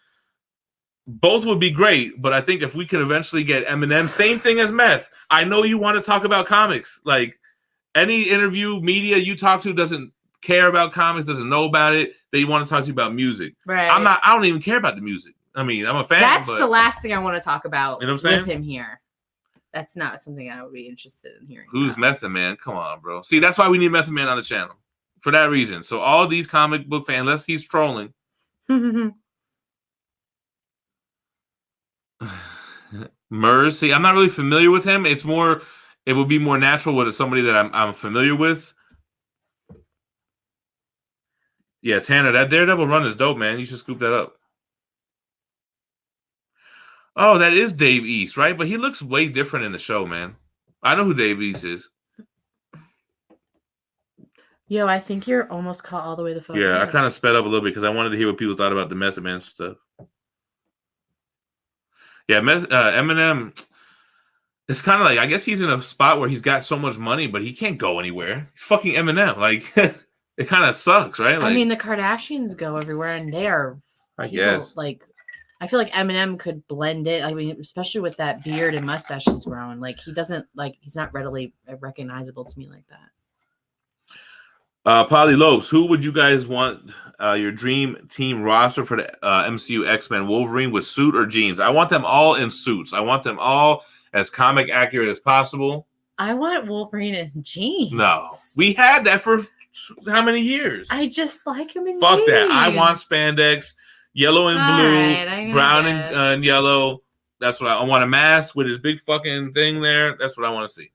both would be great. But I think if we could eventually get Eminem, same thing as Meth. I know you want to talk about comics, like. Any interview media you talk to doesn't care about comics, doesn't know about it. They want to talk to you about music. Right. I don't even care about the music. I mean, I'm a fan. That's the last thing I want to talk about. You know what I'm saying? With him here. That's not something I would be interested in hearing. Who's Method Man? Come on, bro. See, that's why we need Method Man on the channel. For that reason. So all these comic book fans, unless he's trolling. Murs, see, I'm not really familiar with him. It would be more natural with somebody that I'm familiar with. Yeah, Tanner, that Daredevil run is dope, man. You should scoop that up. Oh, that is Dave East, right? But he looks way different in the show, man. I know who Dave East is. Yo, I think you're almost caught all the way the fuck. Yeah, I kind of sped up a little bit because I wanted to hear what people thought about the Method Man stuff. Yeah, Eminem... It's kind of like, I guess he's in a spot where he's got so much money, but he can't go anywhere. He's fucking Eminem. Like, it kind of sucks, right? Like, I mean, the Kardashians go everywhere, and they are, I guess, like, I feel like Eminem could blend it. I mean, especially with that beard and mustache he's growing. Like he's not readily recognizable to me like that. Polly Lopes, who would you guys want your dream team roster for the MCU X-Men? Wolverine with suit or jeans? I want them all in suits. I want them all as comic accurate as possible. I want Wolverine in jeans. No, we had that for how many years? I just like him in Fuck jeans. that. I want spandex, yellow and blue, brown and yellow. That's what I want. A mask with his big fucking thing there. That's what I want to see.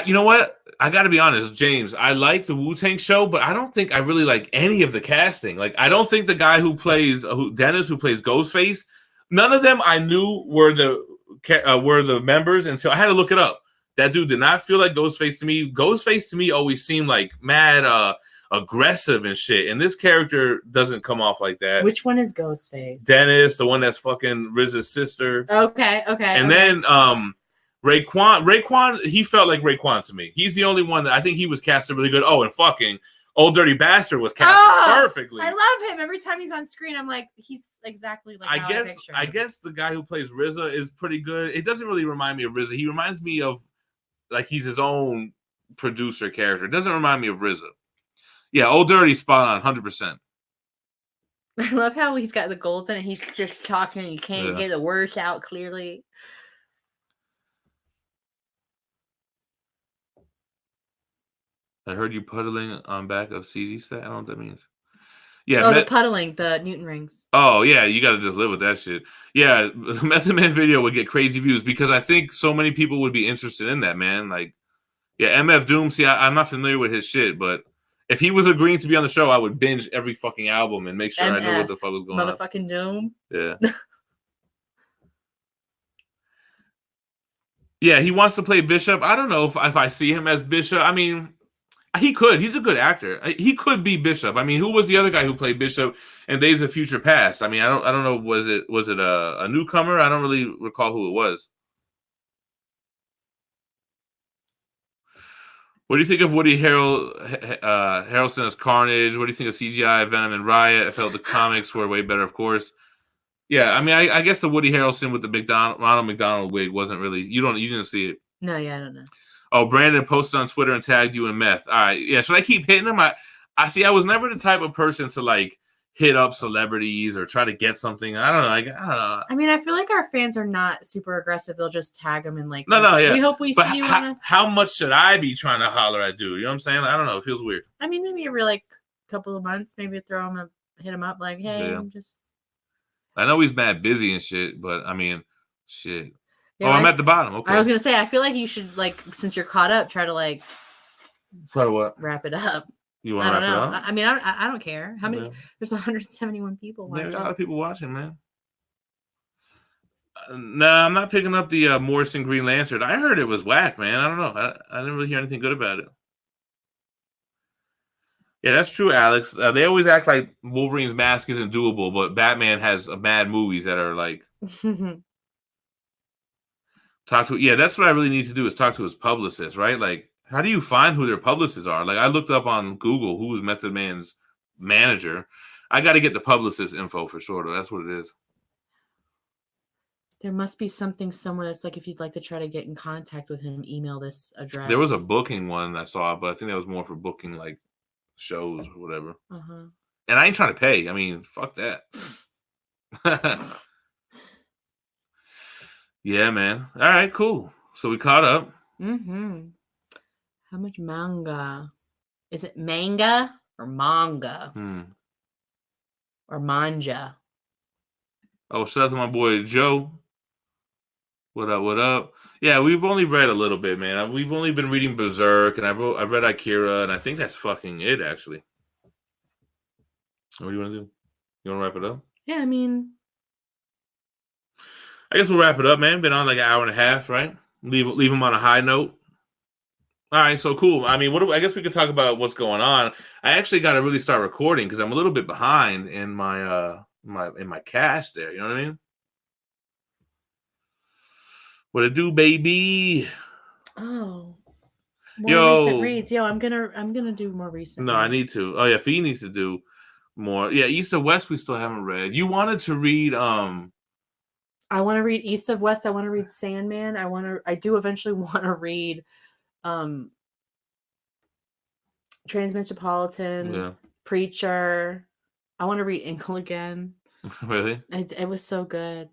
You know what? I got to be honest, James. I like the Wu-Tang show, but I don't think I really like any of the casting. Like, I don't think the guy who plays Dennis, who plays Ghostface, none of them I knew were the members until I had to look it up. That dude did not feel like Ghostface to me. Ghostface to me always seemed like mad aggressive and shit. And this character doesn't come off like that. Which one is Ghostface? Dennis, the one that's fucking Riz's sister. Okay. And then Raekwon, he felt like Raekwon to me. He's the only one that I think he was casted really good. Oh, and fucking Old Dirty Bastard was casted perfectly. I love him. Every time he's on screen, I'm like, he's exactly like I guess the guy who plays RZA is pretty good. It doesn't really remind me of RZA. He reminds me of like he's his own producer character. It doesn't remind me of RZA. Yeah, Old Dirty spot on 100%. I love how he's got the golds in it. He's just talking and you can't get the words out clearly. I heard you puddling on back of CG set. I don't know what that means. Yeah, the puddling, the Newton rings. Oh, yeah, you got to just live with that shit. Yeah, Method Man video would get crazy views because I think so many people would be interested in that, man. Like, yeah, MF Doom, see, I'm not familiar with his shit, but if he was agreeing to be on the show, I would binge every fucking album and make sure I knew what the fuck was going on. Motherfucking Doom? Yeah. Yeah, he wants to play Bishop. I don't know if I see him as Bishop. I mean, he could. He's a good actor. He could be Bishop. I mean, who was the other guy who played Bishop in Days of Future Past? I mean, I don't know. Was it a newcomer? I don't really recall who it was. What do you think of Woody Harrelson as Carnage? What do you think of CGI Venom and Riot? I felt the comics were way better, of course. Yeah, I mean, I guess the Woody Harrelson with the Ronald McDonald wig wasn't really. You didn't see it. No, yeah, I don't know. Oh, Brandon posted on Twitter and tagged you in meth. All right, yeah. Should I keep hitting him? I see. I was never the type of person to like hit up celebrities or try to get something. I don't know. I don't know. I mean, I feel like our fans are not super aggressive. They'll just tag them and like. No, yeah. We hope we see you. How much should I be trying to holler at dude? You know what I'm saying? I don't know. It feels weird. I mean, maybe every like couple of months, maybe throw him hit him up like, hey, I'm just. I know he's mad busy and shit, but I mean, shit. Yeah, I'm at the bottom. Okay. I was gonna say, I feel like you should like, since you're caught up, try to like. Try to what? Wrap it up. You want to wrap it up? I mean, I don't care. How many? There's 171 people watching. There's a lot of people watching, man. Nah, I'm not picking up the Morrison Green Lantern. I heard it was whack, man. I don't know. I didn't really hear anything good about it. Yeah, that's true, Alex. They always act like Wolverine's mask isn't doable, but Batman has mad movies that are like. That's what I really need to do is talk to his publicist, right? Like, how do you find who their publicists are? Like, I looked up on Google who's Method Man's manager. I got to get the publicist info for sure, though. That's what it is. There must be something somewhere that's like, if you'd like to try to get in contact with him, email this address. There was a booking one I saw, but I think that was more for booking like shows or whatever. Uh-huh. And I ain't trying to pay. I mean, fuck that. Yeah, man. All right, cool. So we caught up. Mm-hmm. How much manga? Is it manga or manga? Or manja? Oh, shout out to my boy Joe. What up, what up? Yeah, we've only read a little bit, man. We've only been reading Berserk, and I've read Akira, and I think that's fucking it, actually. What do you want to do? You want to wrap it up? Yeah, I mean... I guess we'll wrap it up, man. Been on like an hour and a half, right? Leave them on a high note. All right, so cool. I mean, I guess we could talk about what's going on. I actually got to really start recording because I'm a little bit behind in my my cash there. You know what I mean? What it do, baby? Oh, more recent reads. Yo, I'm gonna do more recent. No, reads. I need to. Oh yeah, Phie needs to do more. Yeah, East of West we still haven't read. You wanted to read I want to read East of West. I want to read Sandman. I do eventually want to read Transmetropolitan, Preacher. I want to read Inkle again. Really? It was so good.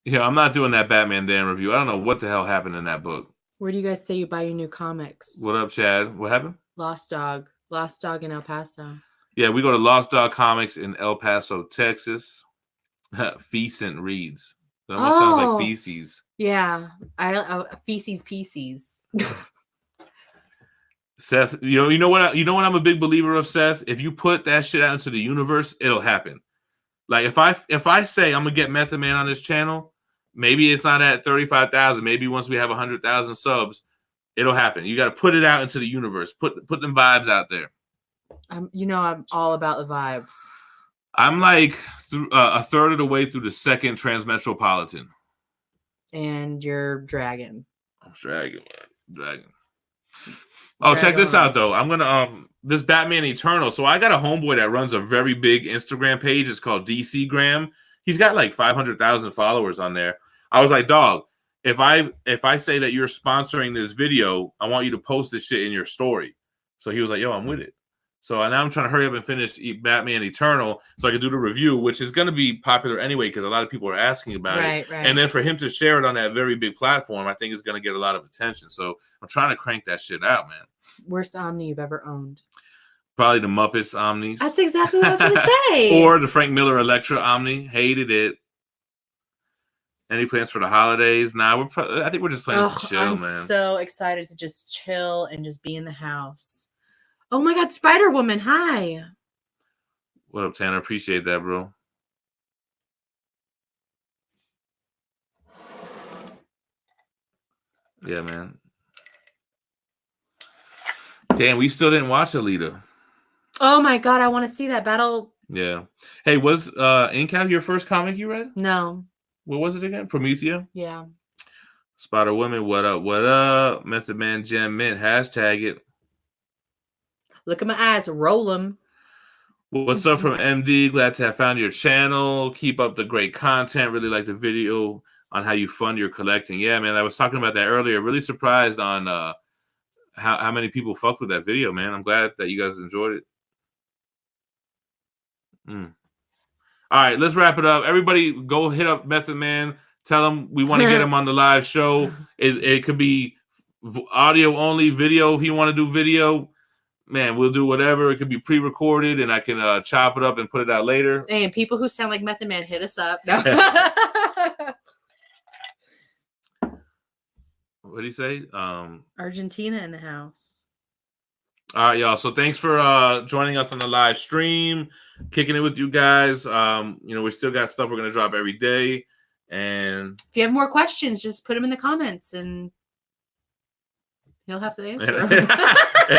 Yeah, I'm not doing that Batman Dan review. I don't know what the hell happened in that book. Where do you guys say you buy your new comics? What up, Chad? What happened? Lost Dog in El Paso. Yeah, we go to Lost Dog Comics in El Paso, Texas. Feasant reads. That almost sounds like feces. Yeah, feces pieces. Seth, you know what I'm a big believer of, Seth. If you put that shit out into the universe, it'll happen. Like if I say I'm gonna get Method Man on this channel, maybe it's not at 35,000. Maybe once we have 100,000 subs, it'll happen. You got to put it out into the universe. Put them vibes out there. I'm all about the vibes. I'm like a third of the way through the second Transmetropolitan. And you're dragging. I'm dragging. Oh, check this out though. I'm gonna this Batman Eternal. So I got a homeboy that runs a very big Instagram page. It's called DC Gram. He's got like 500,000 followers on there. I was like, dog, if I say that you're sponsoring this video, I want you to post this shit in your story. So he was like, yo, I'm with it. So now I'm trying to hurry up and finish Batman Eternal so I can do the review, which is going to be popular anyway because a lot of people are asking about it. Right. And then for him to share it on that very big platform, I think is going to get a lot of attention. So I'm trying to crank that shit out, man. Worst Omni you've ever owned? Probably the Muppets Omnis. That's exactly what I was going to say. Or the Frank Miller Electra Omni. Hated it. Any plans for the holidays? Nah, I think we're just planning to chill, man. I'm so excited to just chill and just be in the house. Oh my God, Spider-Woman, hi. What up, Tanner? Appreciate that, bro. Yeah, man. Damn, we still didn't watch Alita. Oh my God, I want to see that battle. Yeah. Hey, was Incal your first comic you read? No. What was it again? Promethea? Yeah. Spider-Woman, what up? What up? Method Man Gem Mint, hashtag it. Look at my eyes, roll them. What's up from MD? Glad to have found your channel. Keep up the great content. Really like the video on how you fund your collecting. Yeah, man, I was talking about that earlier. Really surprised on how many people fucked with that video, man. I'm glad that you guys enjoyed it. All right, let's wrap it up. Everybody go hit up Method Man. Tell him we want to get him on the live show. It could be audio only, video if you want to do video. Man, we'll do whatever. It could be pre-recorded, and I can chop it up and put it out later. And people who sound like Method Man, hit us up. No. What do you say? Argentina in the house. All right, y'all. So thanks for joining us on the live stream, kicking it with you guys. We still got stuff we're gonna drop every day, and if you have more questions, just put them in the comments, and he'll have to answer them.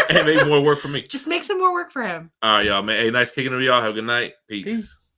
And make more work for me. Just make some more work for him. All right, y'all. Man, hey, nice kicking it with y'all. Have a good night. Peace.